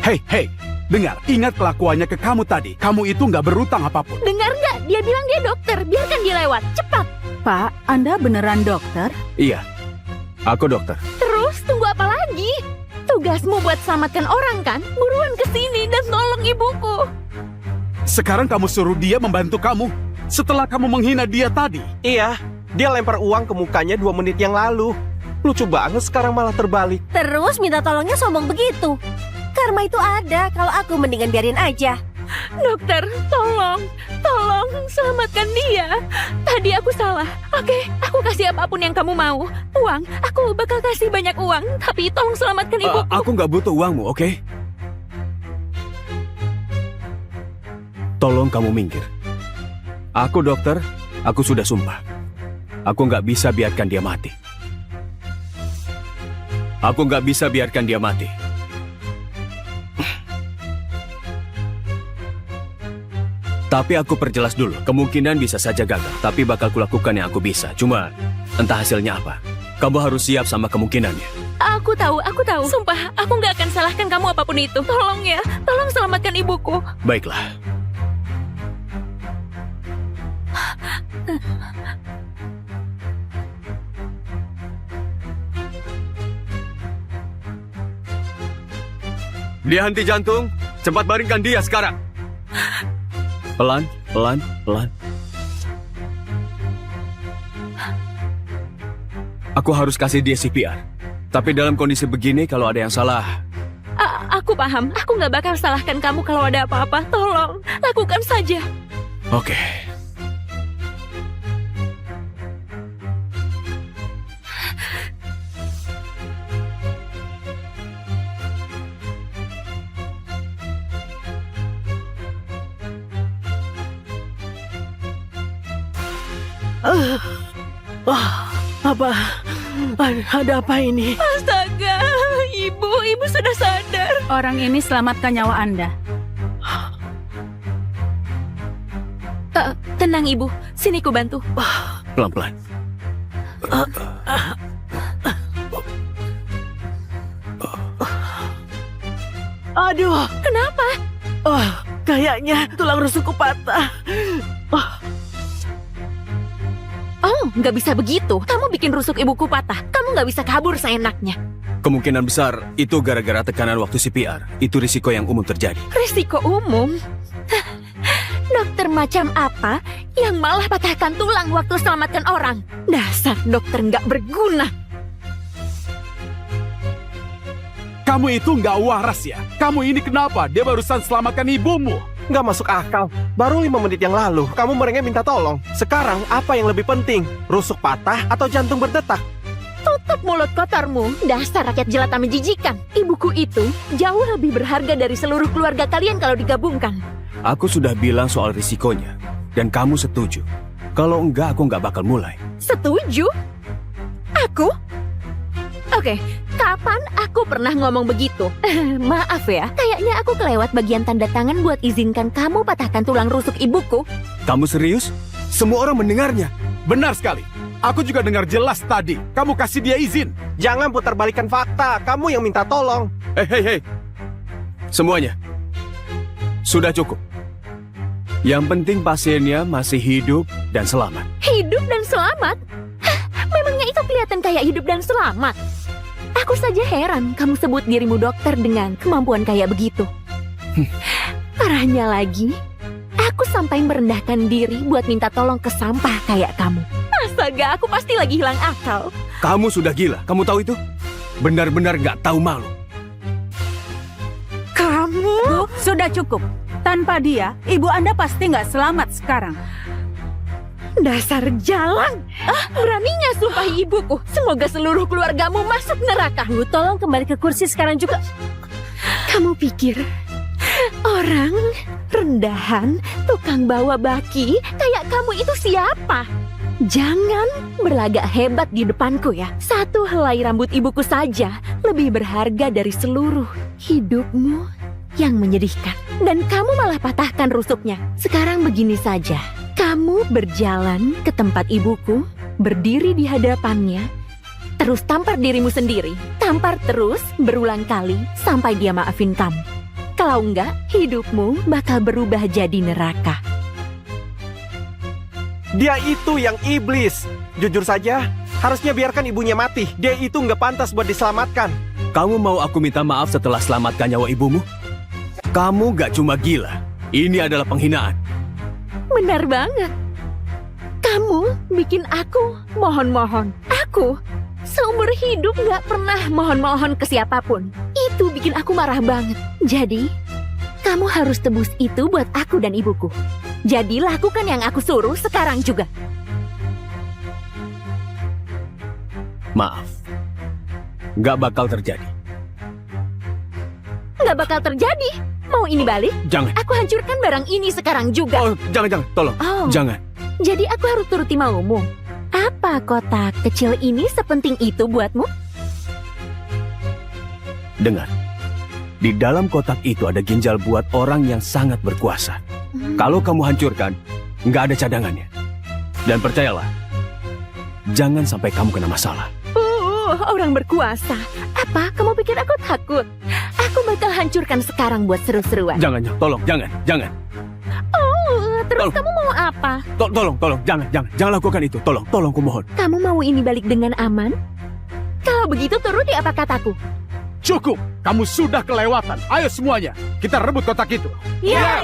Hei, dengar. Ingat kelakuannya ke kamu tadi. Kamu itu nggak berutang apapun. Dengar nggak? Dia bilang dia dokter. Biarkan dia lewat. Cepat. Pak, Anda beneran dokter? Iya, aku dokter. Terus tunggu apa lagi? Tugasmu buat selamatkan orang kan? Buruan ke sini dan tolong ibuku. Sekarang kamu suruh dia membantu kamu. Setelah kamu menghina dia tadi. Iya, dia lempar uang ke mukanya 2 menit yang lalu. Lucu banget sekarang malah terbalik. Terus minta tolongnya sombong begitu. Karma itu ada, kalau aku mendingan biarin aja. Dokter, tolong selamatkan dia. Tadi aku salah. Oke, aku kasih apapun yang kamu mau. Uang, aku bakal kasih banyak uang. Tapi tolong selamatkan ibuku. Aku nggak butuh uangmu, oke? Tolong kamu minggir. Aku dokter, aku sudah sumpah. Aku nggak bisa biarkan dia mati. Aku nggak bisa biarkan dia mati. Tapi aku perjelas dulu, kemungkinan bisa saja gagal, tapi bakal kulakukan yang aku bisa. Cuma, entah hasilnya apa. Kamu harus siap sama kemungkinannya. Aku tahu. Sumpah, aku nggak akan salahkan kamu apapun itu. Tolong ya, tolong selamatkan ibuku. Baiklah. Dia henti jantung, cepat baringkan dia sekarang. Pelan. Aku harus kasih dia CPR. Tapi dalam kondisi begini, kalau ada yang salah... Aku paham. Aku nggak bakal salahkan kamu kalau ada apa-apa. Tolong, lakukan saja. Oke. Ada apa ini? Astaga, ibu sudah sadar. Orang ini selamatkan nyawa Anda. Tenang ibu, sini ku bantu. Pelan-pelan. Aduh, Kenapa? kayaknya tulang rusukku patah. Oh, nggak bisa begitu. Kamu bikin rusuk ibuku patah. Kamu nggak bisa kabur seenaknya. Kemungkinan besar itu gara-gara tekanan waktu CPR. Itu risiko yang umum terjadi. Risiko umum? Dokter macam apa yang malah patahkan tulang waktu selamatkan orang? Dasar dokter nggak berguna. Kamu itu nggak waras ya? Kamu ini kenapa? Dia barusan selamatkan ibumu. Nggak masuk akal. Baru 5 menit yang lalu, kamu merengek minta tolong. Sekarang, apa yang lebih penting? Rusuk patah atau jantung berdetak? Tutup mulut kotormu, dasar rakyat jelata menjijikan. Ibuku itu jauh lebih berharga dari seluruh keluarga kalian kalau digabungkan. Aku sudah bilang soal risikonya, dan kamu setuju. Kalau enggak, aku nggak bakal mulai. Setuju? Aku? Oke, kapan aku pernah ngomong begitu? Maaf ya, kayaknya aku kelewat bagian tanda tangan buat izinkan kamu patahkan tulang rusuk ibuku. Kamu serius? Semua orang mendengarnya. Benar sekali. Aku juga dengar jelas tadi. Kamu kasih dia izin. Jangan putarbalikkan fakta. Kamu yang minta tolong. Hei. Semuanya. Sudah cukup. Yang penting pasiennya masih hidup dan selamat. Hidup dan selamat? Hah, memangnya itu kelihatan kayak hidup dan selamat? Aku saja heran kamu sebut dirimu dokter dengan kemampuan kayak begitu. Parahnya lagi, aku sampai merendahkan diri buat minta tolong ke sampah kayak kamu. Astaga, aku pasti lagi hilang akal. Kamu sudah gila. Kamu tahu itu? Benar-benar nggak tahu malu. Kamu? Bu, sudah cukup. Tanpa dia, ibu Anda pasti nggak selamat sekarang. Dasar jalan! Beraninya sumpahi ibuku. Semoga seluruh keluargamu masuk neraka. Bu, tolong kembali ke kursi sekarang juga. Kamu pikir orang rendahan, tukang bawa baki kayak kamu itu siapa? Jangan berlagak hebat di depanku ya. Satu helai rambut ibuku saja lebih berharga dari seluruh hidupmu yang menyedihkan. Dan kamu malah patahkan rusuknya. Sekarang begini saja. Kamu berjalan ke tempat ibuku, berdiri di hadapannya, terus tampar dirimu sendiri. Tampar terus berulang kali sampai dia maafin kamu. Kalau enggak, hidupmu bakal berubah jadi neraka. Dia itu yang iblis. Jujur saja, harusnya biarkan ibunya mati. Dia itu nggak pantas buat diselamatkan. Kamu mau aku minta maaf setelah selamatkan nyawa ibumu? Kamu gak cuma gila. Ini adalah penghinaan. Benar banget. Kamu bikin aku mohon-mohon. Aku seumur hidup gak pernah mohon-mohon ke siapapun. Itu bikin aku marah banget. Jadi, kamu harus tebus itu buat aku dan ibuku. Jadi lakukan yang aku suruh sekarang juga. Maaf. Gak bakal terjadi. Gak bakal terjadi. Mau ini balik? Jangan. Aku hancurkan barang ini sekarang juga. Oh, jangan. Tolong. Oh. Jangan. Jadi aku harus turuti maumu. Apa kotak kecil ini sepenting itu buatmu? Dengar. Di dalam kotak itu ada ginjal buat orang yang sangat berkuasa. Kalau kamu hancurkan, nggak ada cadangannya. Dan percayalah, jangan sampai kamu kena masalah. Orang berkuasa. Apa? Kamu pikir aku takut? Aku bakal hancurkan sekarang buat seru-seruan. Jangan, tolong, jangan. Terus Tolong. kamu mau apa? Tolong, jangan lakukan itu. Tolong, kumohon. Kamu mau ini balik dengan aman? Kalau begitu turuti apa kataku. Cukup. Kamu sudah kelewatan. Ayo semuanya. Kita rebut kotak itu. Ya.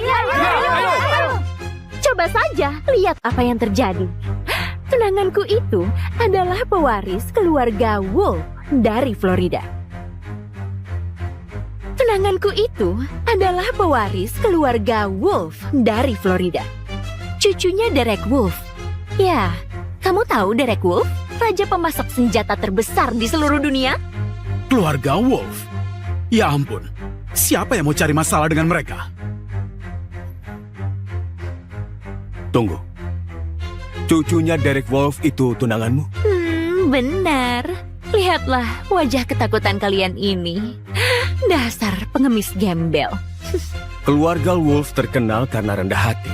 Coba saja lihat apa yang terjadi. Tunanganku itu adalah pewaris keluarga Wolf dari Florida. Tunanganku itu adalah pewaris keluarga Wolf dari Florida. Cucunya Derek Wolf. Ya, kamu tahu Derek Wolf? Raja pemasok senjata terbesar di seluruh dunia? Keluarga Wolf. Ya ampun. Siapa yang mau cari masalah dengan mereka? Tunggu. Cucunya Derek Wolf itu tunanganmu? Benar. Lihatlah wajah ketakutan kalian ini. Dasar pengemis gembel. Keluarga Wolf terkenal karena rendah hati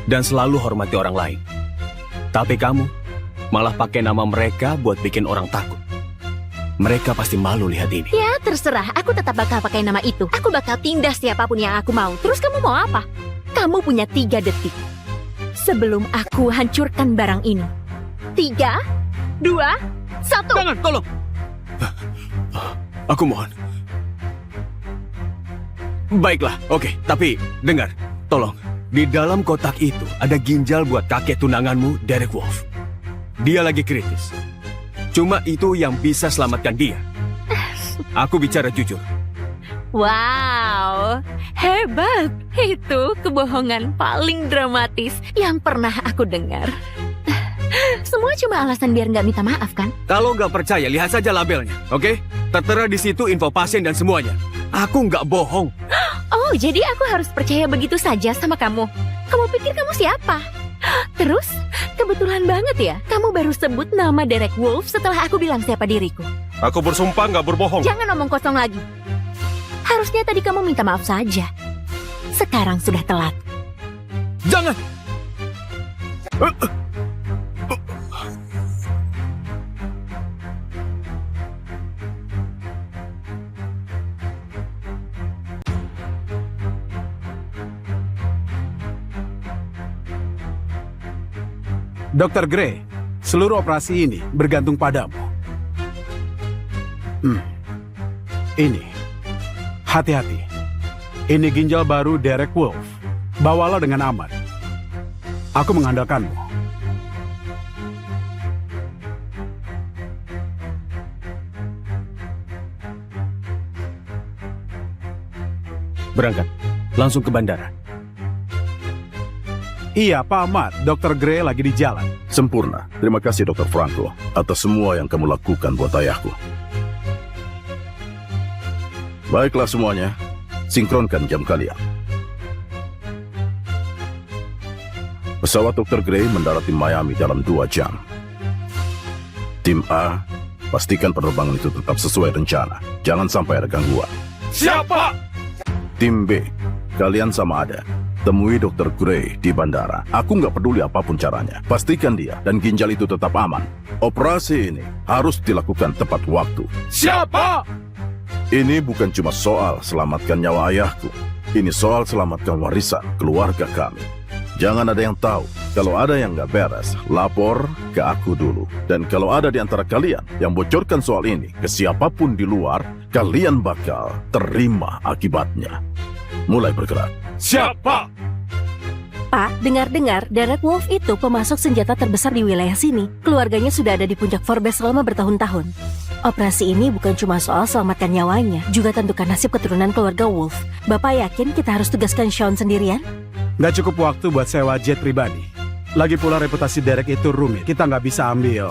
dan selalu hormati orang lain. Tapi kamu malah pakai nama mereka buat bikin orang takut. Mereka pasti malu lihat ini. Ya, terserah. Aku tetap bakal pakai nama itu. Aku bakal tindas siapapun yang aku mau. Terus kamu mau apa? Kamu punya 3 detik. Sebelum aku hancurkan barang ini. 3, 2, 1. Jangan, tolong. Aku mohon. Baiklah, oke. Tapi dengar, tolong. Di dalam kotak itu ada ginjal buat kakek tunanganmu, Derek Wolf. Dia lagi kritis. Cuma itu yang bisa selamatkan dia. Aku bicara jujur. Wow, hebat. Itu kebohongan paling dramatis yang pernah aku dengar. semua cuma alasan biar nggak minta maaf kan? Kalau nggak percaya, lihat saja labelnya, oke? Tertera di situ info pasien dan semuanya. Aku nggak bohong. Oh, jadi aku harus percaya begitu saja sama kamu? Kamu pikir kamu siapa? Terus, kebetulan banget ya, kamu baru sebut nama Derek Wolf setelah aku bilang siapa diriku. Aku bersumpah nggak berbohong. Jangan omong kosong lagi. Harusnya tadi kamu minta maaf saja. Sekarang sudah telat. Jangan! Dr. Gray, seluruh operasi ini bergantung padamu. Ini, hati-hati. Ini ginjal baru Derek Wolf. Bawalah dengan aman. Aku mengandalkanmu. Berangkat. Langsung ke bandara. Iya, Pak Ahmad. Dr. Gray lagi di jalan. Sempurna. Terima kasih Dr. Franco atas semua yang kamu lakukan buat ayahku. Baiklah semuanya, sinkronkan jam kalian. Pesawat Dr. Gray mendarat di Miami dalam 2 jam. Tim A, pastikan penerbangan itu tetap sesuai rencana. Jangan sampai ada gangguan. Siapa? Tim B, kalian sama ada. Temui Dr. Gray di bandara. Aku nggak peduli apapun caranya. Pastikan dia dan ginjal itu tetap aman. Operasi ini harus dilakukan tepat waktu. Siapa? Ini bukan cuma soal selamatkan nyawa ayahku. Ini soal selamatkan warisan keluarga kami. Jangan ada yang tahu. Kalau ada yang nggak beres, lapor ke aku dulu. Dan kalau ada di antara kalian yang bocorkan soal ini ke siapapun di luar, kalian bakal terima akibatnya. Mulai bergerak. Siapa? Pak, dengar-dengar Derek Wolf itu pemasok senjata terbesar di wilayah sini. Keluarganya sudah ada di puncak Forbes selama bertahun-tahun. Operasi ini bukan cuma soal selamatkan nyawanya, juga tentukan nasib keturunan keluarga Wolf. Bapak yakin kita harus tugaskan Sean sendirian? Nggak cukup waktu buat sewa jet pribadi. Lagi pula reputasi Derek itu rumit. Kita nggak bisa ambil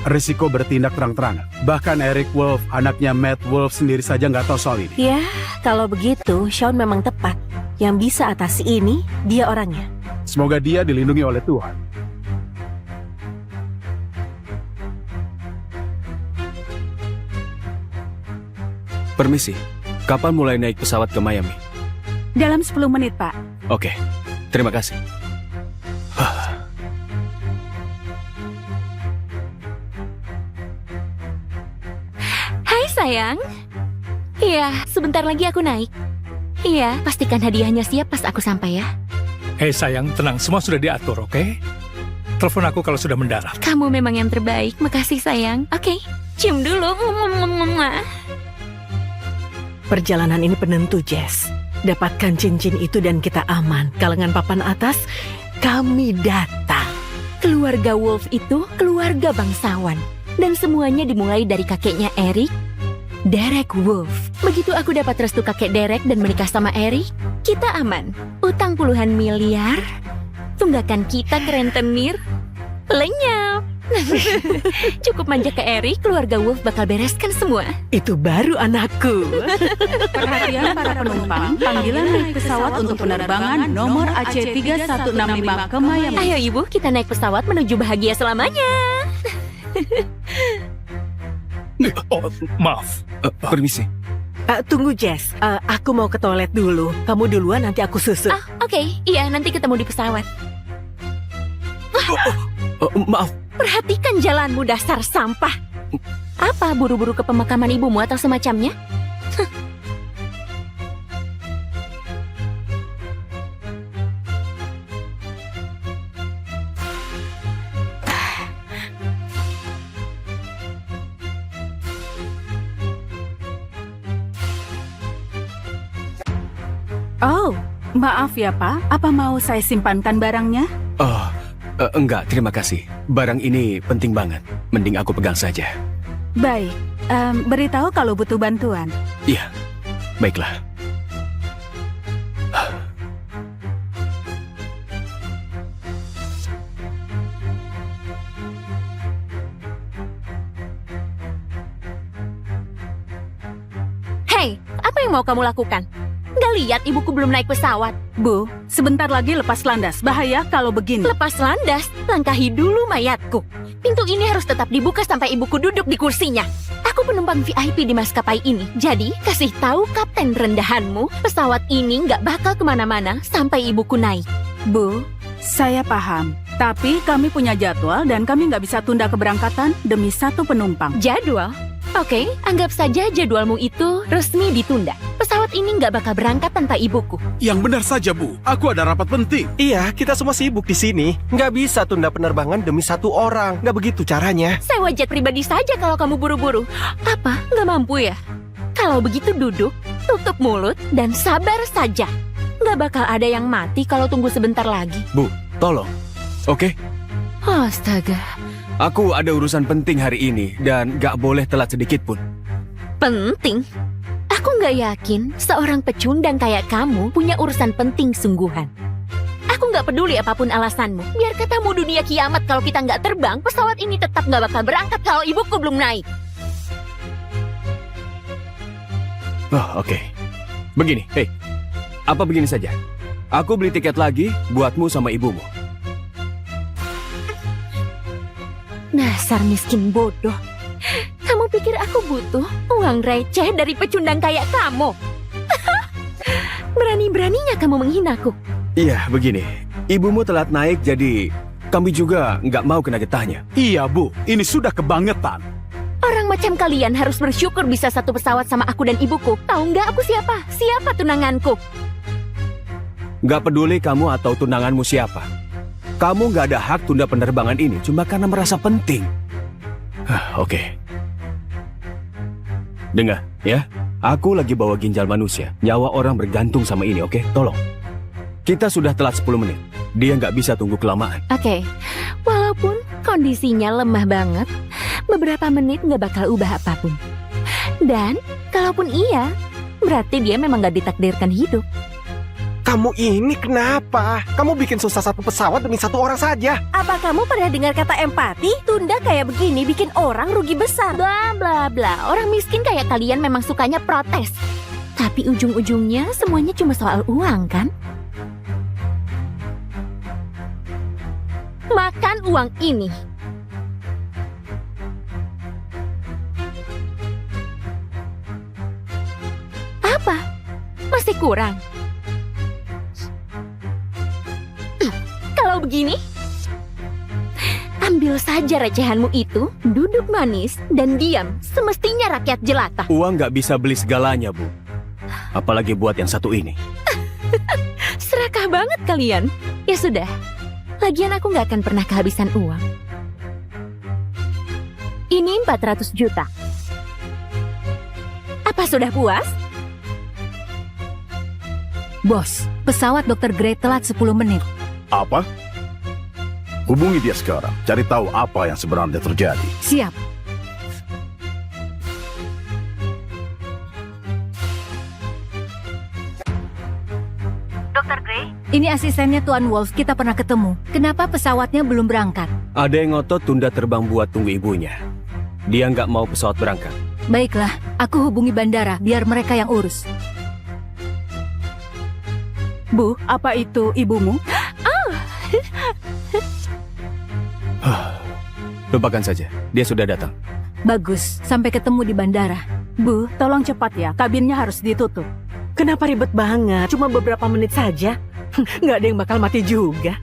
risiko bertindak terang-terangan. Bahkan Eric Wolf, anaknya Matt Wolf sendiri saja nggak tahu soal ini. Ya, kalau begitu Sean memang tepat. Yang bisa atasi ini, dia orangnya. Semoga dia dilindungi oleh Tuhan. Permisi, kapan mulai naik pesawat ke Miami? Dalam 10 menit, Pak. Oke, terima kasih. Hai sayang. Iya, sebentar lagi aku naik. Iya, pastikan hadiahnya siap pas aku sampai ya. Hei sayang, tenang, semua sudah diatur, oke? Telepon aku kalau sudah mendarat. Kamu memang yang terbaik. Makasih sayang. Oke, cium dulu. Perjalanan ini penentu, Jess. Dapatkan cincin itu dan kita aman. Kalangan papan atas, kami datang. Keluarga Wolf itu keluarga bangsawan. Dan semuanya dimulai dari kakeknya Eric, Derek Wolf. Begitu aku dapat restu kakek Derek dan menikah sama Eric, kita aman. Utang puluhan miliar, tunggakan kita ke rentenir, lenyap. Cukup manja ke Eric, keluarga Wolf bakal bereskan semua. Itu baru anakku. Perhatian para penumpang, panggilan naik pesawat untuk penerbangan nomor AC3165 ke Miami. Ayo ibu, kita naik pesawat menuju bahagia selamanya. Oh, maaf. Permisi. Tunggu, Jess. Aku mau ke toilet dulu. Kamu duluan, nanti aku susul. Oke, iya nanti ketemu di pesawat. Maaf. Perhatikan jalanmu dasar sampah. Apa buru-buru ke pemakaman ibumu atau semacamnya? Oh, maaf ya Pak, apa mau saya simpankan barangnya? Oh, enggak, terima kasih. Barang ini penting banget. Mending aku pegang saja. Baik, beritahu kalau butuh bantuan. Iya, baiklah. Hei, apa yang mau kamu lakukan? Nggak lihat ibuku belum naik pesawat. Bu, sebentar lagi lepas landas. Bahaya kalau begini. Lepas landas, langkahi dulu mayatku. Pintu ini harus tetap dibuka sampai ibuku duduk di kursinya. Aku penumpang VIP di maskapai ini. Jadi, kasih tahu kapten rendahanmu, pesawat ini nggak bakal kemana-mana sampai ibuku naik. Bu, saya paham. Tapi kami punya jadwal dan kami nggak bisa tunda keberangkatan demi satu penumpang. Jadwal? Oke, anggap saja jadwalmu itu resmi ditunda. Pesawat ini nggak bakal berangkat tanpa ibuku. Yang benar saja, Bu. Aku ada rapat penting. Iya, kita semua sibuk di sini. Nggak bisa tunda penerbangan demi satu orang. Nggak begitu caranya. Sewa jet pribadi saja kalau kamu buru-buru. Apa? Nggak mampu ya? Kalau begitu duduk, tutup mulut, dan sabar saja. Nggak bakal ada yang mati kalau tunggu sebentar lagi. Bu, tolong. Oke? Astaga. Aku ada urusan penting hari ini dan gak boleh telat sedikit pun. Penting? Aku nggak yakin seorang pecundang kayak kamu punya urusan penting sungguhan. Aku nggak peduli apapun alasanmu. Biar katamu dunia kiamat kalau kita nggak terbang, pesawat ini tetap nggak bakal berangkat kalau ibuku belum naik. Oh, oke. Begini, apa begini saja? Aku beli tiket lagi buatmu sama ibumu. Dasar miskin bodoh. Kamu pikir aku butuh uang receh dari pecundang kayak kamu? Berani-beraninya kamu menghinaku. Iya, begini. Ibumu telat naik, jadi kami juga nggak mau kena getahnya. Iya, Bu. Ini sudah kebangetan. Orang macam kalian harus bersyukur bisa satu pesawat sama aku dan ibuku. Tahu nggak aku siapa? Siapa tunanganku? Nggak peduli kamu atau tunanganmu siapa. Kamu nggak ada hak tunda penerbangan ini cuma karena merasa penting. Oke. Dengar, ya. Aku lagi bawa ginjal manusia. Nyawa orang bergantung sama ini, oke? Tolong. Kita sudah telat 10 menit. Dia nggak bisa tunggu kelamaan. Oke, walaupun kondisinya lemah banget, beberapa menit nggak bakal ubah apapun. Dan, kalaupun iya, berarti dia memang nggak ditakdirkan hidup. Kamu ini kenapa? Kamu bikin susah satu pesawat demi satu orang saja. Apa kamu pernah dengar kata empati? Tunda kayak begini bikin orang rugi besar. Bla bla bla, orang miskin kayak kalian memang sukanya protes. Tapi ujung-ujungnya semuanya cuma soal uang, kan? Makan uang ini. Apa? Masih kurang? Kalau begini, ambil saja recehanmu itu, duduk manis, dan diam. Semestinya rakyat jelata. Uang nggak bisa beli segalanya, Bu. Apalagi buat yang satu ini. Serakah banget kalian. Ya sudah, lagian aku nggak akan pernah kehabisan uang. Ini 400 juta. Apa sudah puas? Bos, pesawat Dr. Gray telat 10 menit. Apa? Hubungi dia sekarang. Cari tahu apa yang sebenarnya terjadi. Siap. Dr. Gray? Ini asistennya Tuan Wolf, kita pernah ketemu. Kenapa pesawatnya belum berangkat? Ada yang ngotot tunda terbang buat tunggu ibunya. Dia nggak mau pesawat berangkat. Baiklah, aku hubungi bandara biar mereka yang urus. Bu, apa itu ibumu? Lupakan saja, dia sudah datang. Bagus, sampai ketemu di bandara. Bu, tolong cepat ya, kabinnya harus ditutup. Kenapa ribet banget? Cuma beberapa menit saja. Nggak ada yang bakal mati juga.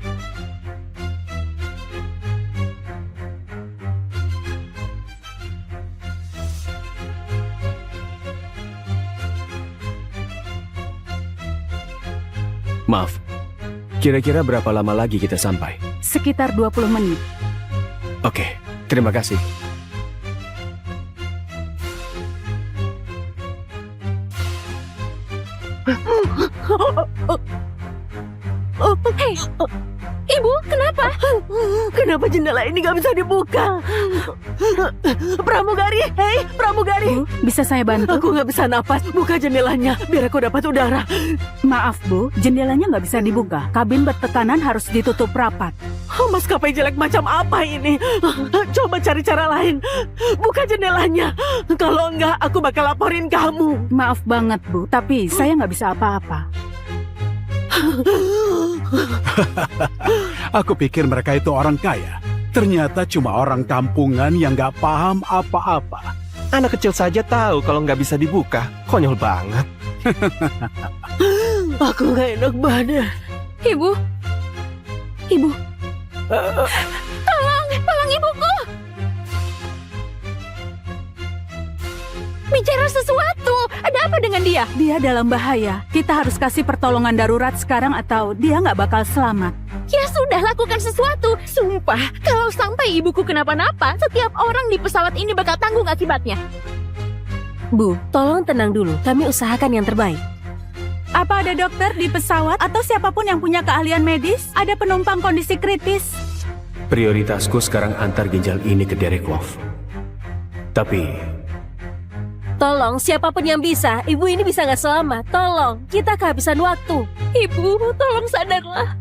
Maaf, kira-kira berapa lama lagi kita sampai? Sekitar 20 menit. Oke, terima kasih. Hei, Ibu, kenapa? Kenapa jendela ini nggak bisa dibuka? Pramugari, hei pramugari. Bu, bisa saya bantu? Aku nggak bisa napas. Buka jendelanya biar aku dapat udara. Maaf, Bu. Jendelanya nggak bisa dibuka. Kabin bertekanan harus ditutup rapat. Maskapai jelek macam apa ini? Coba cari cara lain. Buka jendelanya. Kalau enggak, aku bakal laporin kamu. Maaf banget, Bu. Tapi saya nggak bisa apa-apa. Aku pikir mereka itu orang kaya. Ternyata cuma orang kampungan yang nggak paham apa-apa. Anak kecil saja tahu kalau nggak bisa dibuka. Konyol banget. Aku nggak enak badan. Ibu. Ibu. Tolong ibuku. Bicara sesuatu. Ada apa dengan dia? Dia dalam bahaya. Kita harus kasih pertolongan darurat sekarang atau dia nggak bakal selamat. Ya sudah, lakukan sesuatu. Sumpah, kalau sampai ibuku kenapa-napa, setiap orang di pesawat ini bakal tanggung akibatnya. Bu, tolong tenang dulu. Kami usahakan yang terbaik. Apa ada dokter di pesawat atau siapapun yang punya keahlian medis? Ada penumpang kondisi kritis? Prioritasku sekarang antar ginjal ini ke Derek Wolf. Tapi Tolong, siapapun yang bisa. Ibu ini bisa nggak selamat. Tolong, kita kehabisan waktu. Ibu, tolong sadarlah.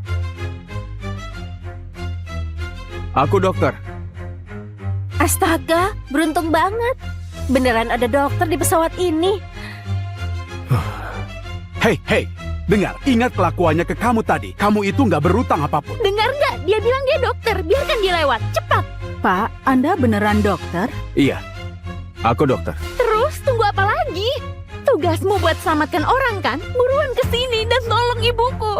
aku dokter. Astaga, beruntung banget. Beneran ada dokter di pesawat ini. Hei, dengar. Ingat kelakuannya ke kamu tadi. Kamu itu nggak berutang apapun. Dengar nggak? Dia bilang dia dokter. Biarkan dia lewat. Cepat. Pak, Anda beneran dokter? Iya, aku dokter. Terus tunggu apa lagi? Tugasmu buat selamatkan orang kan? Buruan ke sini dan tolong ibuku.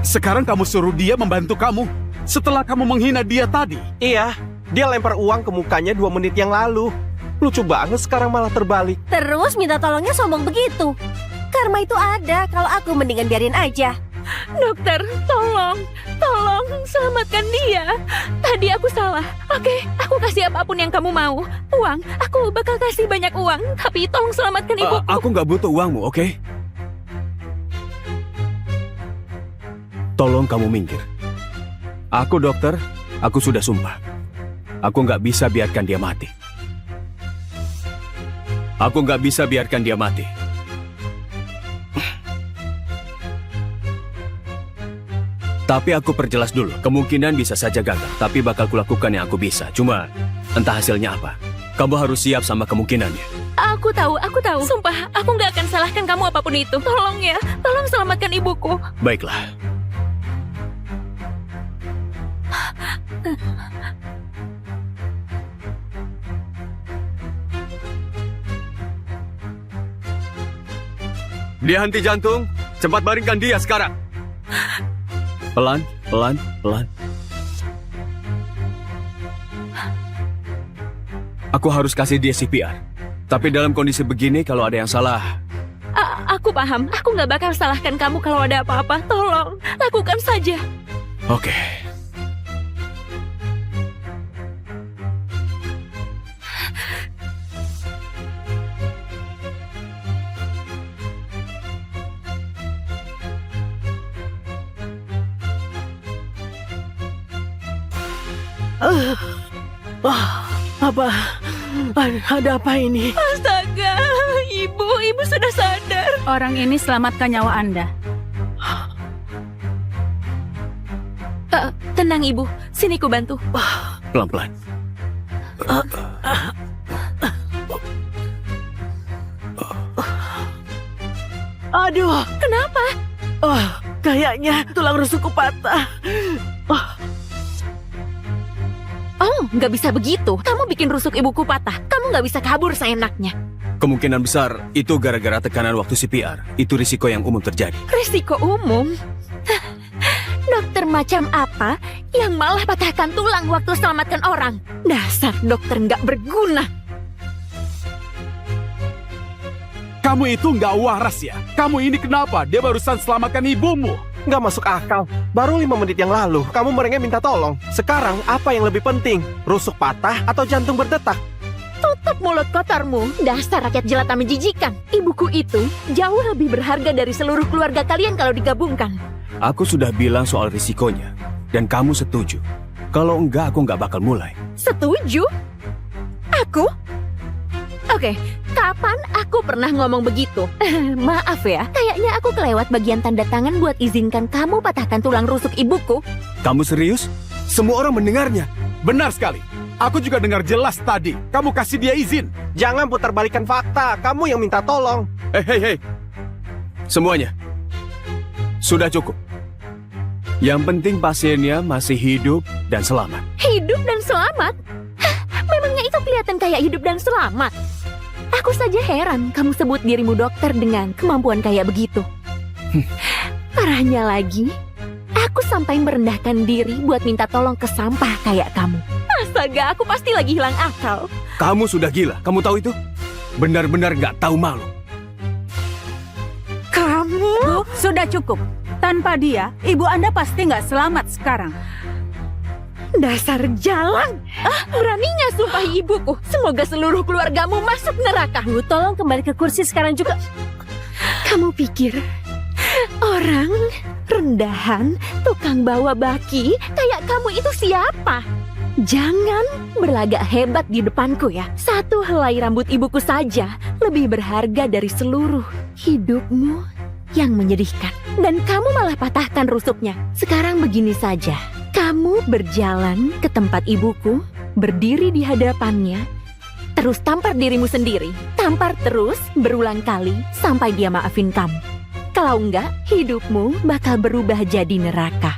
Sekarang kamu suruh dia membantu kamu. Setelah kamu menghina dia tadi. Iya, dia lempar uang ke mukanya 2 menit yang lalu. Lucu banget sekarang malah terbalik. Terus minta tolongnya sombong begitu. Karma itu ada. Kalau aku mendingan biarin aja. Dokter, tolong selamatkan dia. Tadi aku salah. Oke, aku kasih apapun yang kamu mau. Uang, aku bakal kasih banyak uang. Tapi tolong selamatkan ibuku. Aku nggak butuh uangmu, oke? Tolong kamu minggir. Aku dokter, aku sudah sumpah. Aku nggak bisa biarkan dia mati. Aku nggak bisa biarkan dia mati. Tapi aku perjelas dulu, kemungkinan bisa saja gagal, tapi bakal kulakukan yang aku bisa. Cuma, entah hasilnya apa. Kamu harus siap sama kemungkinannya. Aku tahu. Sumpah, aku nggak akan salahkan kamu apapun itu. Tolong ya, tolong selamatkan ibuku. Baiklah. Dia henti jantung, cepat baringkan dia sekarang. Pelan. Aku harus kasih dia CPR. Tapi dalam kondisi begini, kalau ada yang salah... Aku paham. Aku nggak bakal salahkan kamu kalau ada apa-apa. Tolong, lakukan saja. Oke. Ada apa ini? Astaga, ibu sudah sadar. Orang ini selamatkan nyawa Anda. Tenang ibu, sini ku bantu. Pelan-pelan. Aduh, Kenapa? kayaknya tulang rusukku patah. Oh, nggak bisa begitu. Kamu bikin rusuk ibuku patah. Kamu nggak bisa kabur seenaknya. Kemungkinan besar itu gara-gara tekanan waktu CPR. Itu risiko yang umum terjadi. Risiko umum? Dokter macam apa yang malah patahkan tulang waktu selamatkan orang? Dasar dokter nggak berguna. Kamu itu nggak waras ya? Kamu ini kenapa? Dia barusan selamatkan ibumu. Nggak masuk akal. Baru 5 menit yang lalu, kamu merengek minta tolong. Sekarang, apa yang lebih penting? Rusuk patah atau jantung berdetak? Tutup mulut kotormu, dasar rakyat jelata menjijikan. Ibuku itu jauh lebih berharga dari seluruh keluarga kalian kalau digabungkan. Aku sudah bilang soal risikonya. Dan kamu setuju. Kalau enggak, aku nggak bakal mulai. Setuju? Aku? Oke, kapan aku pernah ngomong begitu? Maaf ya, kayaknya aku kelewat bagian tanda tangan buat izinkan kamu patahkan tulang rusuk ibuku. Kamu serius? Semua orang mendengarnya. Benar sekali. Aku juga dengar jelas tadi. Kamu kasih dia izin. Jangan putarbalikkan fakta. Kamu yang minta tolong. Hei. Semuanya. Sudah cukup. Yang penting pasiennya masih hidup dan selamat. Hidup dan selamat? Hah, memangnya itu kelihatan kayak hidup dan selamat? Aku saja heran kamu sebut dirimu dokter dengan kemampuan kayak begitu. Parahnya lagi, aku sampai merendahkan diri buat minta tolong ke sampah kayak kamu. Astaga, aku pasti lagi hilang akal. Kamu sudah gila. Kamu tahu itu? Benar-benar gak tahu malu. Kamu? Bu, sudah cukup. Tanpa dia, ibu Anda pasti nggak selamat sekarang. Dasar jalan. Beraninya sumpahi ibuku. Semoga seluruh keluargamu masuk neraka. Bu, tolong kembali ke kursi sekarang juga. Kamu pikir orang rendahan, tukang bawa baki kayak kamu itu siapa? Jangan berlagak hebat di depanku ya. Satu helai rambut ibuku saja lebih berharga dari seluruh hidupmu yang menyedihkan. Dan kamu malah patahkan rusuknya. Sekarang begini saja. Kamu berjalan ke tempat ibuku, berdiri di hadapannya, terus tampar dirimu sendiri. Tampar terus berulang kali sampai dia maafin kamu. Kalau enggak, hidupmu bakal berubah jadi neraka.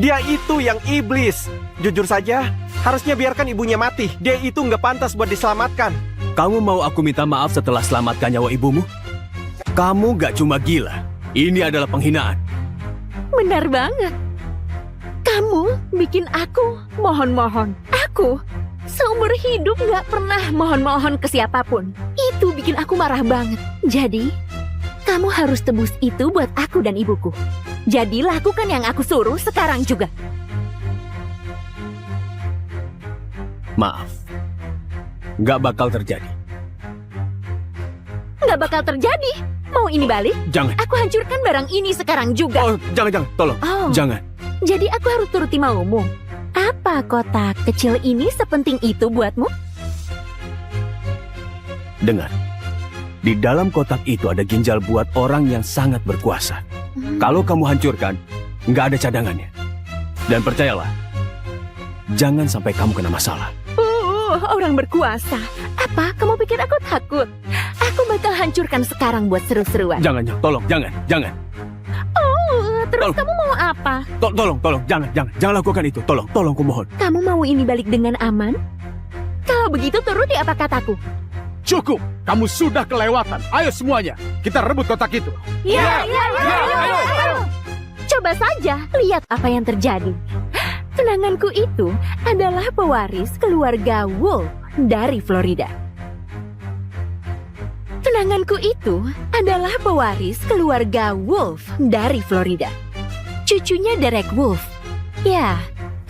Dia itu yang iblis. Jujur saja, harusnya biarkan ibunya mati. Dia itu nggak pantas buat diselamatkan. Kamu mau aku minta maaf setelah selamatkan nyawa ibumu? Kamu gak cuma gila. Ini adalah penghinaan. Benar banget. Kamu bikin aku mohon-mohon. Aku seumur hidup gak pernah mohon-mohon ke siapapun. Itu bikin aku marah banget. Jadi, kamu harus tebus itu buat aku dan ibuku. Jadi lakukan yang aku suruh sekarang juga. Maaf. Gak bakal terjadi. Gak bakal terjadi. Mau ini balik? Jangan. Aku hancurkan barang ini sekarang juga. Oh, jangan. Tolong. Oh. Jangan. Jadi aku harus turuti maumu. Apa kotak kecil ini sepenting itu buatmu? Dengar. Di dalam kotak itu ada ginjal buat orang yang sangat berkuasa. Kalau kamu hancurkan, nggak ada cadangannya. Dan percayalah, jangan sampai kamu kena masalah. Orang berkuasa. Apa? Kamu pikir aku takut? Aku bakal hancurkan sekarang buat seru-seruan. Jangan, tolong, jangan. Terus Tolong. kamu mau apa? Tolong, jangan lakukan itu. Tolong, kumohon. Kamu mau ini balik dengan aman? Kalau begitu turuti apa kataku. Cukup. Kamu sudah kelewatan. Ayo semuanya. Kita rebut kotak itu. Ya. Coba saja lihat apa yang terjadi. Tunanganku itu adalah pewaris keluarga Wolf dari Florida. Tunanganku itu adalah pewaris keluarga Wolf dari Florida. Cucunya Derek Wolf. Ya,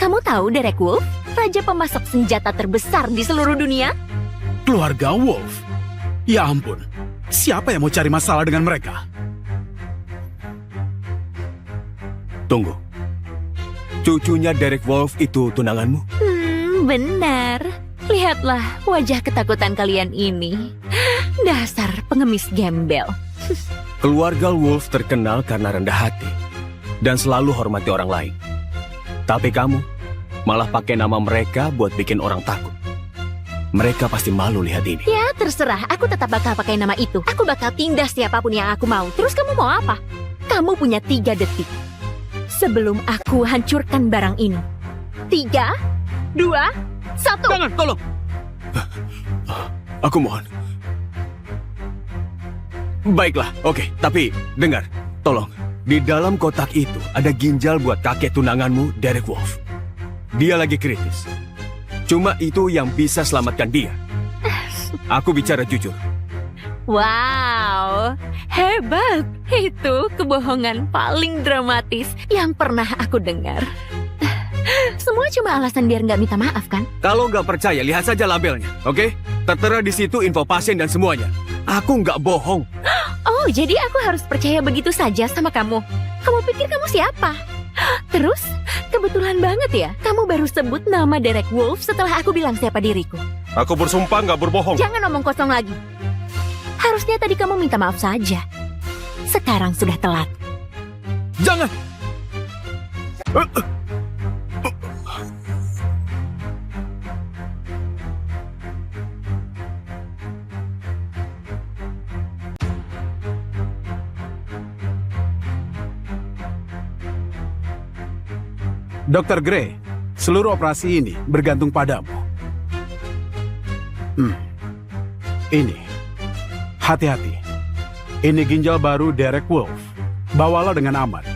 kamu tahu Derek Wolf? Raja pemasok senjata terbesar di seluruh dunia? Keluarga Wolf. Ya ampun. Siapa yang mau cari masalah dengan mereka? Tunggu. Cucunya Derek Wolf itu tunanganmu? Benar. Lihatlah wajah ketakutan kalian ini. Dasar pengemis gembel. Keluarga Wolf terkenal karena rendah hati dan selalu hormati orang lain. Tapi kamu malah pakai nama mereka buat bikin orang takut. Mereka pasti malu lihat ini. Ya, terserah. Aku tetap bakal pakai nama itu. Aku bakal tindas siapapun yang aku mau. Terus kamu mau apa? Kamu punya 3 detik. Sebelum aku hancurkan barang ini. 3, 2, 1. Jangan, tolong. Aku mohon. Baiklah, oke. Tapi dengar, tolong. Di dalam kotak itu ada ginjal buat kakek tunanganmu, Derek Wolf. Dia lagi kritis. Cuma itu yang bisa selamatkan dia. Aku bicara jujur. Wow, hebat. Itu kebohongan paling dramatis yang pernah aku dengar. Semua cuma alasan biar nggak minta maaf, kan? Kalau nggak percaya, lihat saja labelnya, oke? Tertera di situ info pasien dan semuanya. Aku nggak bohong. Oh, jadi aku harus percaya begitu saja sama kamu? Kamu pikir kamu siapa? Terus, kebetulan banget ya, kamu baru sebut nama Derek Wolf setelah aku bilang siapa diriku. Aku bersumpah nggak berbohong. Jangan omong kosong lagi. Harusnya tadi kamu minta maaf saja. Sekarang sudah telat. Jangan! Dr. Gray, seluruh operasi ini bergantung padamu. Ini, hati-hati. Ini ginjal baru Derek Wolf. Bawalah dengan aman.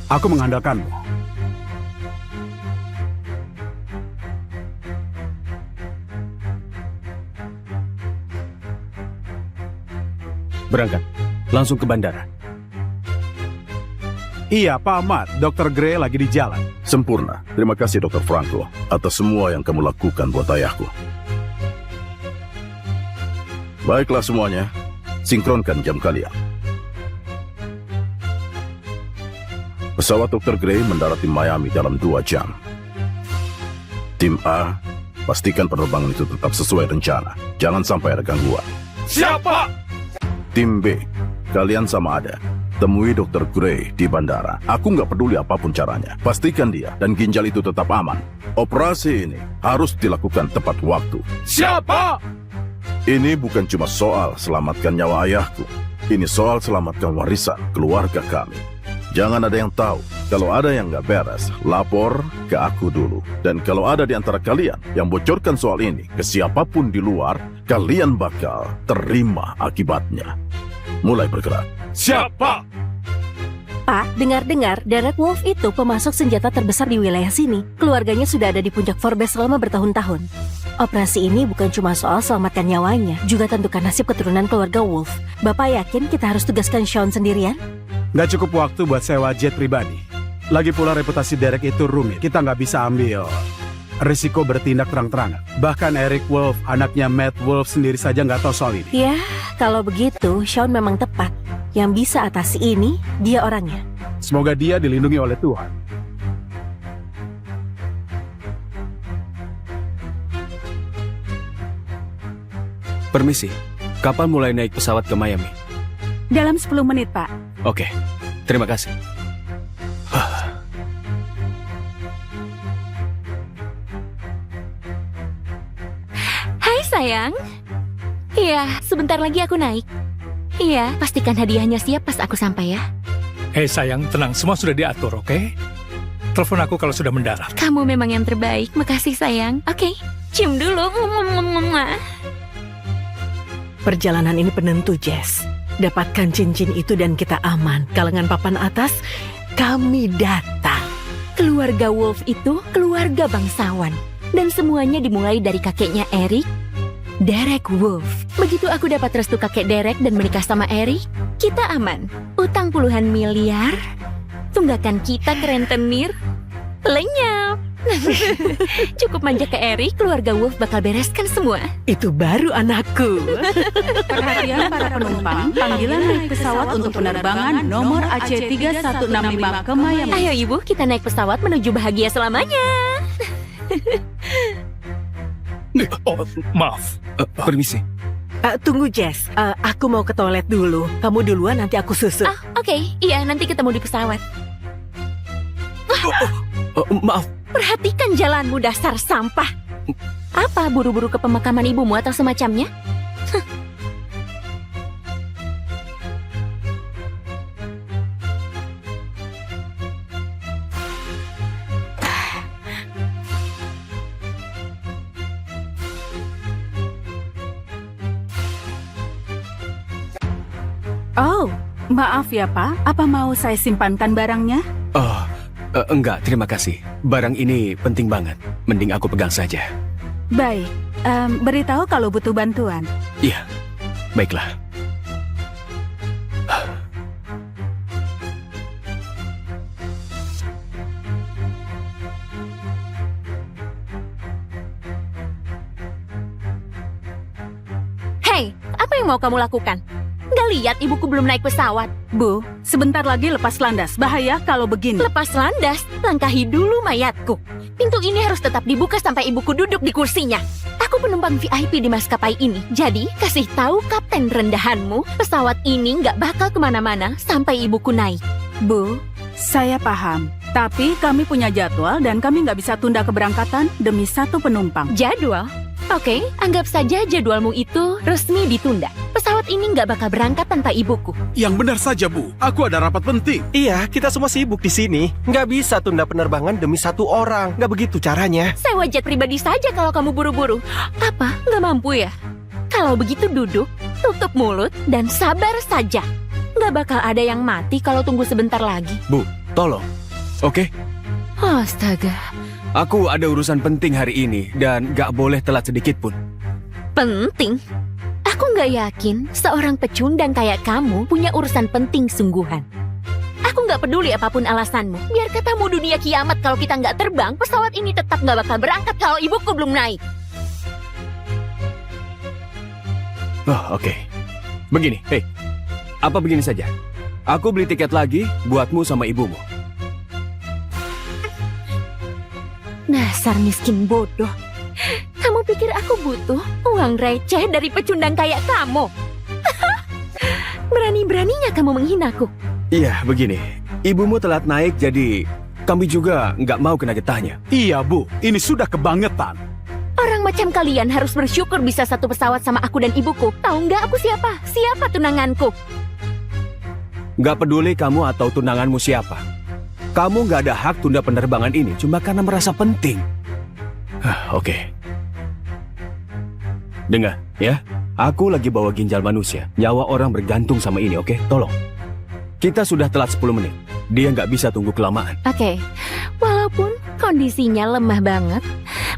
Aku mengandalkanmu. Berangkat. Langsung ke bandara. Iya, Pak Ahmad. Dr. Gray lagi di jalan. Sempurna. Terima kasih Dr. Franco atas semua yang kamu lakukan buat ayahku. Baiklah semuanya, sinkronkan jam kalian. Pesawat Dr. Gray mendarat di Miami dalam 2 jam. Tim A, pastikan penerbangan itu tetap sesuai rencana. Jangan sampai ada gangguan. Siapa? Tim B, kalian sama ada. Temui Dr. Gray di bandara. Aku nggak peduli apapun caranya. Pastikan dia dan ginjal itu tetap aman. Operasi ini harus dilakukan tepat waktu. Siapa? Ini bukan cuma soal selamatkan nyawa ayahku. Ini soal selamatkan warisan keluarga kami. Jangan ada yang tahu. Kalau ada yang nggak beres, lapor ke aku dulu. Dan kalau ada di antara kalian yang bocorkan soal ini ke siapapun di luar, kalian bakal terima akibatnya. Mulai bergerak. Siapa? Pak, dengar-dengar Derek Wolf itu pemasok senjata terbesar di wilayah sini. Keluarganya sudah ada di puncak Forbes selama bertahun-tahun. Operasi ini bukan cuma soal selamatkan nyawanya, juga tentukan nasib keturunan keluarga Wolf. Bapak yakin kita harus tugaskan Sean sendirian? Nggak cukup waktu buat sewa jet pribadi. Lagi pula reputasi Derek itu rumit. Kita nggak bisa ambil risiko bertindak terang-terangan. Bahkan Eric Wolf, anaknya Matt Wolf sendiri saja nggak tahu soal ini. Ya, kalau begitu Sean memang tepat. Yang bisa atasi ini, dia orangnya. Semoga dia dilindungi oleh Tuhan. Permisi, kapan mulai naik pesawat ke Miami? Dalam 10 menit, Pak. Oke, terima kasih. Hai sayang. Iya, sebentar lagi aku naik. Iya, pastikan hadiahnya siap pas aku sampai ya. Hei sayang, tenang, semua sudah diatur, oke? Telepon aku kalau sudah mendarat. Kamu memang yang terbaik. Makasih sayang. Oke, cium dulu. Perjalanan ini penentu, Jess. Dapatkan cincin itu dan kita aman. Kalangan papan atas, kami datang. Keluarga Wolf itu keluarga bangsawan. Dan semuanya dimulai dari kakeknya Eric, Derek Wolf. Begitu aku dapat restu kakek Derek dan menikah sama Eric, kita aman. Utang puluhan miliar, tunggakan kita ke rentenir, lenyap. Cukup manja ke Eric, keluarga Wolf bakal bereskan semua. Itu baru anakku. Perhatian para penumpang, panggilan naik pesawat untuk penerbangan nomor AC3165 ke Miami. Ayo ibu, kita naik pesawat menuju bahagia selamanya. Oh, maaf. Permisi. Tunggu, Jess. Aku mau ke toilet dulu. Kamu duluan, nanti aku susul. Oke, iya nanti ketemu di pesawat. Maaf. Perhatikan jalanmu dasar sampah. Apa buru-buru ke pemakaman ibumu atau semacamnya? Oh, maaf ya Pak, apa mau saya simpankan barangnya? Oh, enggak, terima kasih. Barang ini penting banget. Mending aku pegang saja. Baik, beritahu kalau butuh bantuan. Iya, baiklah. Hei, apa yang mau kamu lakukan? Nggak lihat ibuku belum naik pesawat. Bu, sebentar lagi lepas landas. Bahaya kalau begini. Lepas landas, langkahi dulu mayatku. Pintu ini harus tetap dibuka sampai ibuku duduk di kursinya. Aku penumpang VIP di maskapai ini. Jadi, kasih tahu kapten rendahanmu, pesawat ini nggak bakal kemana-mana sampai ibuku naik. Bu, saya paham. Tapi kami punya jadwal dan kami nggak bisa tunda keberangkatan demi satu penumpang. Jadwal? Oke, anggap saja jadwalmu itu resmi ditunda. Pesawat ini nggak bakal berangkat tanpa ibuku. Yang benar saja, Bu. Aku ada rapat penting. Iya, kita semua sibuk di sini. Nggak bisa tunda penerbangan demi satu orang. Nggak begitu caranya. Sewa jet pribadi saja kalau kamu buru-buru. Apa? Nggak mampu ya? Kalau begitu duduk, tutup mulut, dan sabar saja. Nggak bakal ada yang mati kalau tunggu sebentar lagi. Bu, tolong. Oke? Astaga, Aku ada urusan penting hari ini dan gak boleh telat sedikit pun. penting? Aku nggak yakin seorang pecundang kayak kamu punya urusan penting sungguhan. Aku nggak peduli apapun alasanmu. Biar katamu dunia kiamat kalau kita nggak terbang, pesawat ini tetap nggak bakal berangkat kalau ibuku belum naik. Oh, oke. Begini, apa begini saja? Aku beli tiket lagi buatmu sama ibumu. Dasar miskin bodoh. Kamu pikir aku butuh uang receh dari pecundang kayak kamu? Berani-beraninya kamu menghinaku. Iya, begini. Ibumu telat naik, jadi kami juga nggak mau kena getahnya. Iya, Bu. Ini sudah kebangetan. Orang macam kalian harus bersyukur bisa satu pesawat sama aku dan ibuku. Tahu nggak aku siapa? Siapa tunanganku? Nggak peduli kamu atau tunanganmu siapa. Kamu nggak ada hak tunda penerbangan ini cuma karena merasa penting. Oke. Dengar, ya. Aku lagi bawa ginjal manusia. Nyawa orang bergantung sama ini, oke? Tolong. Kita sudah telat 10 menit. Dia nggak bisa tunggu kelamaan. Oke, walaupun kondisinya lemah banget,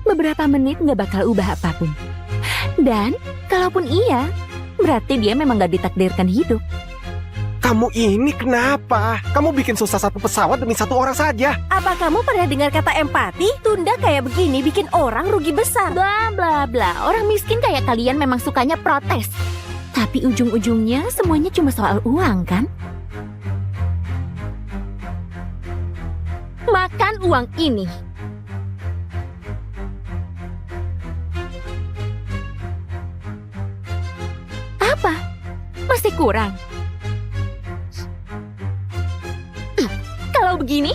beberapa menit nggak bakal ubah apapun. Dan kalaupun iya, berarti dia memang nggak ditakdirkan hidup. Kamu ini kenapa? Kamu bikin susah satu pesawat demi satu orang saja. Apa kamu pernah dengar kata empati? Tunda kayak begini bikin orang rugi besar. Bla bla bla, orang miskin kayak kalian memang sukanya protes. Tapi ujung-ujungnya semuanya cuma soal uang kan? Makan uang ini. Apa? Masih kurang? Kalau begini,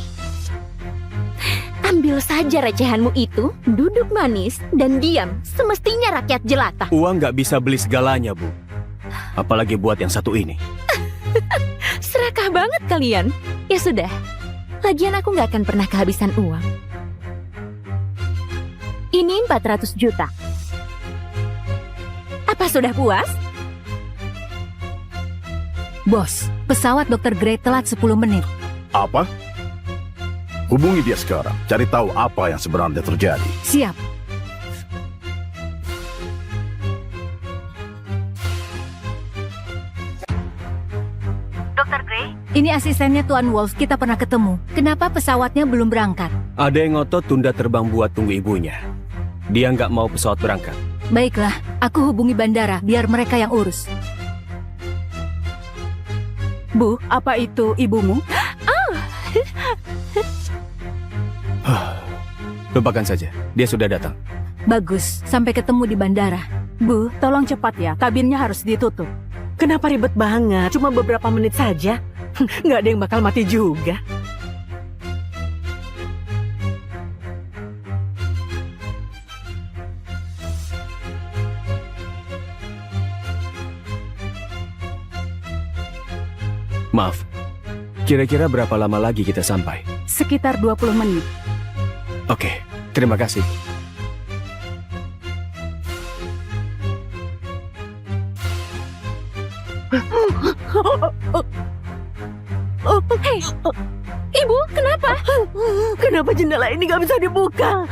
ambil saja recehanmu itu, duduk manis, dan diam. Semestinya rakyat jelata. Uang nggak bisa beli segalanya, Bu. Apalagi buat yang satu ini. Serakah banget kalian. Ya sudah, lagian aku nggak akan pernah kehabisan uang. Ini 400 juta. Apa sudah puas? Bos, pesawat Dr. Gray telat 10 menit. Apa? Hubungi dia sekarang. Cari tahu apa yang sebenarnya terjadi. Siap. Dr. Gray? Ini asistennya Tuan Wolf, kita pernah ketemu. Kenapa pesawatnya belum berangkat? Ada yang ngotot tunda terbang buat tunggu ibunya. Dia nggak mau pesawat berangkat. Baiklah, aku hubungi bandara biar mereka yang urus. Bu, apa itu ibumu? Lupakan saja, dia sudah datang. Bagus, sampai ketemu di bandara. Bu, tolong cepat ya, kabinnya harus ditutup. Kenapa ribet banget? Cuma beberapa menit saja. Nggak ada yang bakal mati juga. Maaf, kira-kira berapa lama lagi kita sampai? Sekitar 20 menit. Oke, terima kasih. Hei, ibu, kenapa? Kenapa jendela ini nggak bisa dibuka?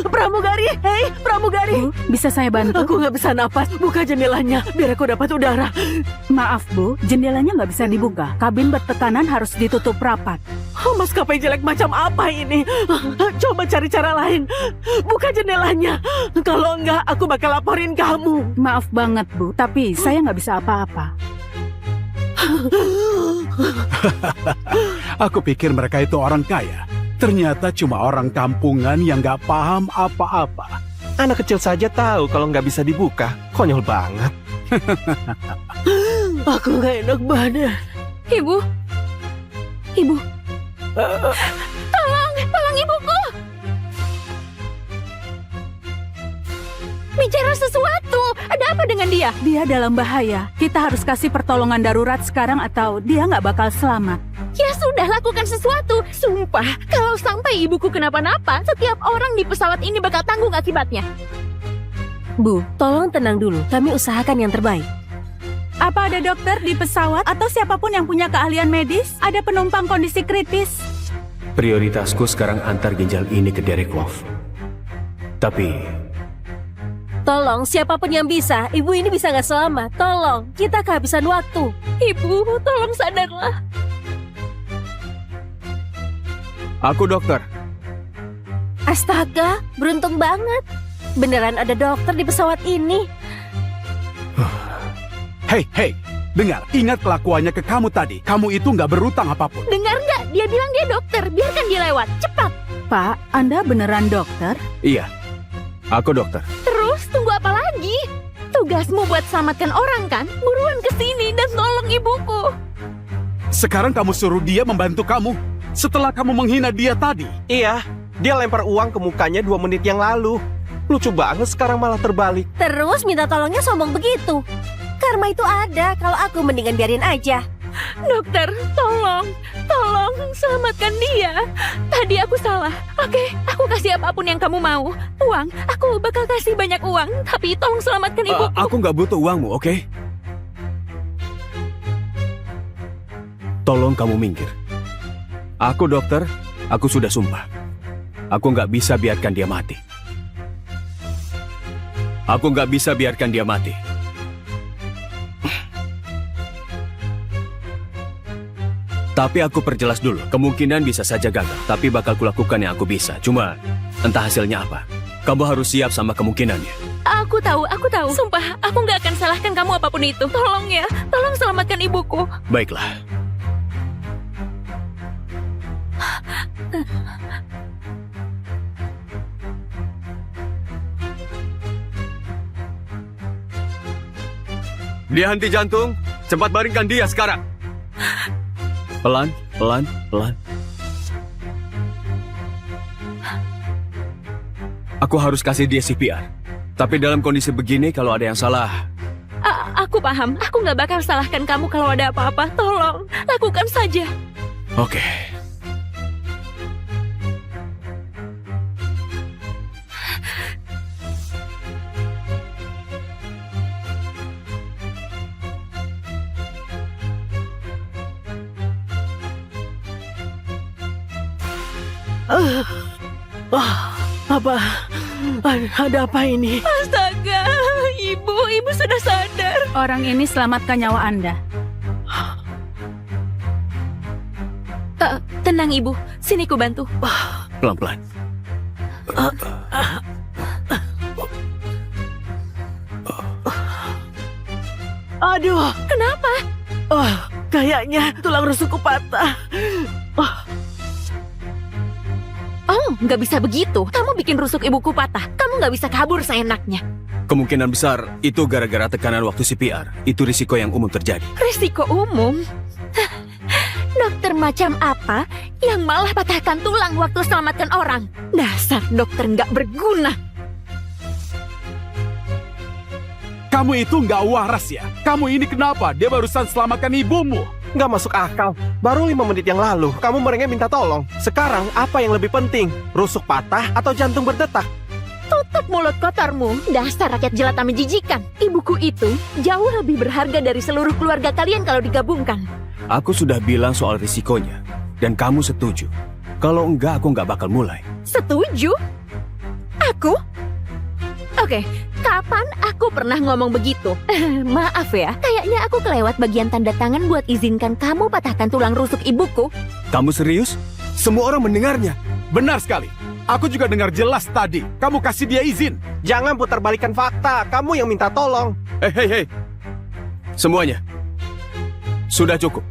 Pramugari, hei, pramugari. Bu, bisa saya bantu? Aku nggak bisa napas. Buka jendelanya, biar aku dapat udara. Maaf Bu, jendelanya nggak bisa dibuka. Kabin bertekanan harus ditutup rapat. Maskapai jelek macam apa ini? Coba cari cara lain. Buka jendelanya. Kalau enggak, aku bakal laporin kamu. Maaf banget, Bu, tapi saya nggak bisa apa-apa. Aku pikir mereka itu orang kaya. Ternyata cuma orang kampungan yang nggak paham apa-apa. Anak kecil saja tahu kalau nggak bisa dibuka. Konyol banget. Aku gak enak badan. Ibu. Ibu. Tolong ibuku. Bicara sesuatu. Ada apa dengan dia? Dia dalam bahaya. Kita harus kasih pertolongan darurat sekarang atau dia nggak bakal selamat. Ya sudah, lakukan sesuatu. Sumpah, kalau sampai ibuku kenapa-napa, setiap orang di pesawat ini bakal tanggung akibatnya. Bu, tolong tenang dulu. Kami usahakan yang terbaik. Apa ada dokter di pesawat atau siapapun yang punya keahlian medis? Ada penumpang kondisi kritis? Prioritasku sekarang antar ginjal ini ke Derek Wolf. Tapi Tolong, siapapun yang bisa. Ibu ini bisa nggak selamat. Tolong, kita kehabisan waktu. Ibu, tolong sadarlah. aku dokter. Astaga, beruntung banget. Beneran ada dokter di pesawat ini. Hei, dengar. Ingat kelakuannya ke kamu tadi. Kamu itu nggak berutang apapun. Dengar nggak? Dia bilang dia dokter. Biarkan dia lewat. Cepat. Pak, Anda beneran dokter? Iya, aku dokter. Terus tunggu apa lagi? Tugasmu buat selamatkan orang kan? Buruan ke sini dan tolong ibuku. Sekarang kamu suruh dia membantu kamu. Setelah kamu menghina dia tadi. Iya, dia lempar uang ke mukanya 2 menit yang lalu. Lucu banget sekarang malah terbalik. Terus minta tolongnya sombong begitu. Karma itu ada, kalau aku mendingan biarin aja. Dokter, tolong selamatkan dia. Tadi aku salah. Oke, aku kasih apapun yang kamu mau. Uang, aku bakal kasih banyak uang. Tapi tolong selamatkan ibuku. Aku nggak butuh uangmu, oke? Tolong kamu minggir. Aku dokter, aku sudah sumpah. Aku nggak bisa biarkan dia mati. Aku nggak bisa biarkan dia mati. Tapi aku perjelas dulu, kemungkinan bisa saja gagal. Tapi bakal kulakukan yang aku bisa. Cuma, entah hasilnya apa. Kamu harus siap sama kemungkinannya. Aku tahu. Sumpah, aku nggak akan salahkan kamu apapun itu. Tolong ya, tolong selamatkan ibuku. Baiklah. Dia henti jantung. Cepat baringkan dia sekarang. Pelan. Aku harus kasih dia CPR. Tapi dalam kondisi begini, kalau ada yang salah... Aku paham. Aku nggak bakal salahkan kamu kalau ada apa-apa. Tolong, lakukan saja. Oke. Ada apa ini? Astaga, ibu sudah sadar. Orang ini selamatkan nyawa Anda. Tenang ibu, sini ku bantu. Pelan-pelan. Aduh, Kenapa? kayaknya tulang rusukku patah. Oh, nggak bisa begitu. Kamu bikin rusuk ibuku patah. Kamu nggak bisa kabur seenaknya. Kemungkinan besar itu gara-gara tekanan waktu CPR. Itu risiko yang umum terjadi. Risiko umum? Dokter macam apa yang malah patahkan tulang waktu selamatkan orang? Dasar dokter nggak berguna. Kamu itu nggak waras ya? Kamu ini kenapa? Dia barusan selamatkan ibumu. Nggak masuk akal. Baru 5 menit yang lalu, kamu merengek minta tolong. Sekarang, apa yang lebih penting? Rusuk patah atau jantung berdetak? Tutup mulut kotormu, dasar rakyat jelata menjijikan. Ibuku itu jauh lebih berharga dari seluruh keluarga kalian kalau digabungkan. Aku sudah bilang soal risikonya. Dan kamu setuju. Kalau enggak, aku nggak bakal mulai. Setuju? Aku? Oke, kapan aku pernah ngomong begitu? Maaf ya, kayaknya aku kelewat bagian tanda tangan buat izinkan kamu patahkan tulang rusuk ibuku. Kamu serius? Semua orang mendengarnya. Benar sekali. Aku juga dengar jelas tadi. Kamu kasih dia izin. Jangan putarbalikkan fakta. Kamu yang minta tolong. Hei. Semuanya. Sudah cukup.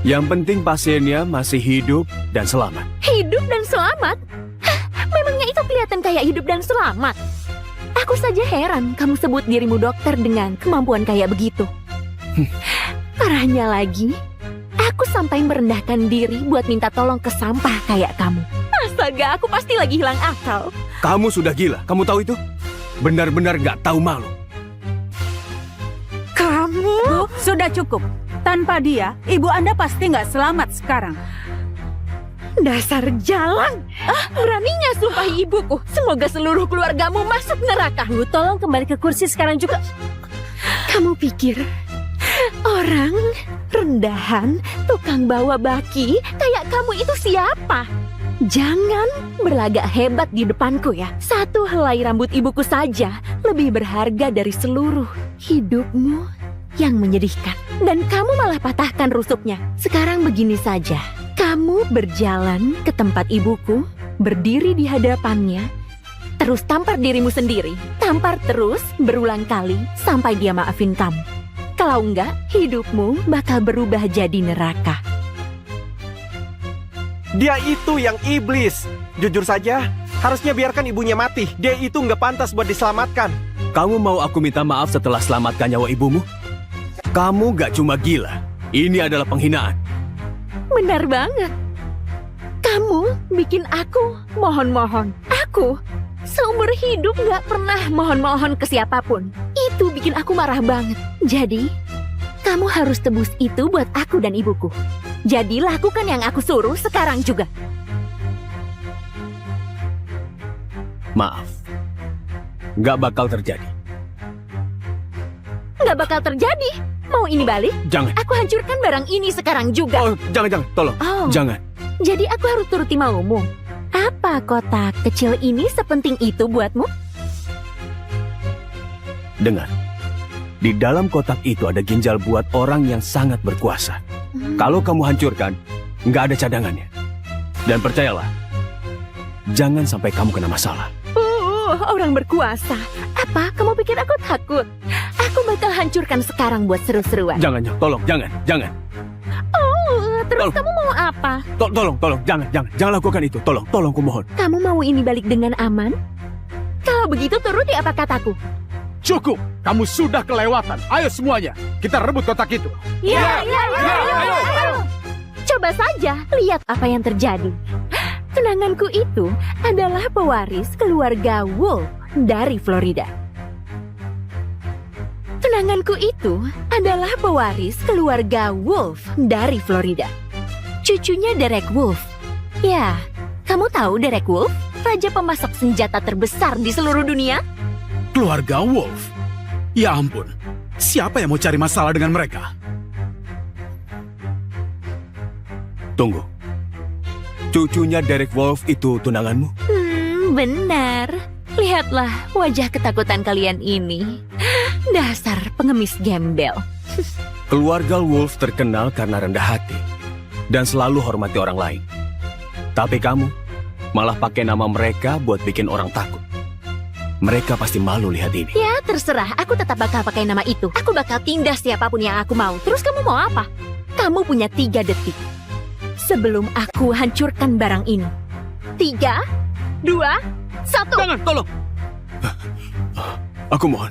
Yang penting pasiennya masih hidup dan selamat. Hidup dan selamat? Hah, memangnya itu kelihatan kayak hidup dan selamat? Aku saja heran kamu sebut dirimu dokter dengan kemampuan kayak begitu. Parahnya lagi, aku sampai merendahkan diri buat minta tolong ke sampah kayak kamu. Astaga, aku pasti lagi hilang akal. Kamu sudah gila. Kamu tahu itu? Benar-benar gak tahu malu. Kamu? Bu, sudah cukup. Tanpa dia, ibu Anda pasti nggak selamat sekarang. Dasar jalan. Beraninya sumpah ibuku. Semoga seluruh keluargamu masuk neraka. Bu, tolong kembali ke kursi sekarang juga. Kamu pikir orang rendahan, tukang bawa baki kayak kamu itu siapa? Jangan berlagak hebat di depanku ya. Satu helai rambut ibuku saja lebih berharga dari seluruh hidupmu yang menyedihkan. Dan kamu malah patahkan rusuknya. Sekarang begini saja. Kamu berjalan ke tempat ibuku, berdiri di hadapannya, terus tampar dirimu sendiri. Tampar terus berulang kali sampai dia maafin kamu. Kalau enggak, hidupmu bakal berubah jadi neraka. Dia itu yang iblis. Jujur saja, harusnya biarkan ibunya mati. Dia itu nggak pantas buat diselamatkan. Kamu mau aku minta maaf setelah selamatkan nyawa ibumu? Kamu gak cuma gila. Ini adalah penghinaan. Benar banget. Kamu bikin aku mohon-mohon. Aku seumur hidup gak pernah mohon-mohon ke siapapun. Itu bikin aku marah banget. Jadi, kamu harus tebus itu buat aku dan ibuku. Jadi lakukan yang aku suruh sekarang juga. Maaf. Gak bakal terjadi. Gak bakal terjadi. Mau ini balik? Jangan. Aku hancurkan barang ini sekarang juga. Oh, jangan. Tolong. Oh. Jangan. Jadi aku harus turuti maumu. Apa kotak kecil ini sepenting itu buatmu? Dengar. Di dalam kotak itu ada ginjal buat orang yang sangat berkuasa. Kalau kamu hancurkan, nggak ada cadangannya. Dan percayalah, jangan sampai kamu kena masalah. Orang berkuasa. Apa? Kamu pikir aku takut? Aku bakal hancurkan sekarang buat seru-seruan. Jangan, tolong, jangan. Terus Tolong. kamu mau apa? Tolong, jangan lakukan itu. Tolong, kumohon. Kamu mau ini balik dengan aman? Kalau begitu turuti apa kataku. Cukup. Kamu sudah kelewatan. Ayo semuanya. Kita rebut kotak itu. Ya. Coba saja lihat apa yang terjadi. Tunanganku itu adalah pewaris keluarga Wolf dari Florida. Tunanganku itu adalah pewaris keluarga Wolf dari Florida. Cucunya Derek Wolf. Ya, kamu tahu Derek Wolf? Raja pemasok senjata terbesar di seluruh dunia? Keluarga Wolf. Ya ampun. Siapa yang mau cari masalah dengan mereka? Tunggu. Cucunya Derek Wolf itu tunanganmu? Benar. Lihatlah wajah ketakutan kalian ini. Dasar pengemis gembel. Keluarga Wolf terkenal karena rendah hati dan selalu hormati orang lain. Tapi kamu malah pakai nama mereka buat bikin orang takut. Mereka pasti malu lihat ini. Ya, terserah. Aku tetap bakal pakai nama itu. Aku bakal tindas siapapun yang aku mau. Terus kamu mau apa? Kamu punya 3 detik. Sebelum aku hancurkan barang ini. 3, 2, 1. Jangan, tolong. Aku mohon.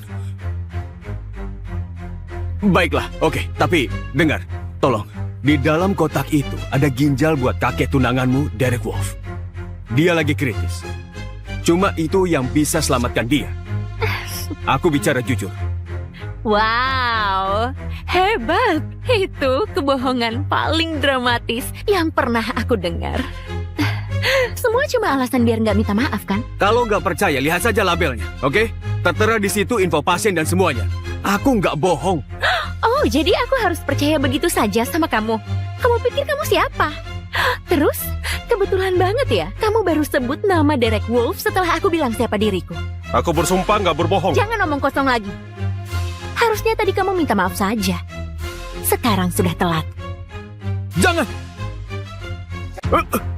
Baiklah, oke. Tapi dengar, tolong. Di dalam kotak itu ada ginjal buat kakek tunanganmu, Derek Wolf. Dia lagi kritis. Cuma itu yang bisa selamatkan dia. Aku bicara jujur. Wow, hebat. Itu kebohongan paling dramatis yang pernah aku dengar. Semua cuma alasan biar nggak minta maaf kan? Kalau nggak percaya, lihat saja labelnya, oke? Tertera di situ info pasien dan semuanya. Aku nggak bohong. Oh, jadi aku harus percaya begitu saja sama kamu? Kamu pikir kamu siapa? Terus, kebetulan banget ya, kamu baru sebut nama Derek Wolf setelah aku bilang siapa diriku. Aku bersumpah nggak berbohong. Jangan omong kosong lagi. Harusnya tadi kamu minta maaf saja. Sekarang sudah telat. Jangan! Eh,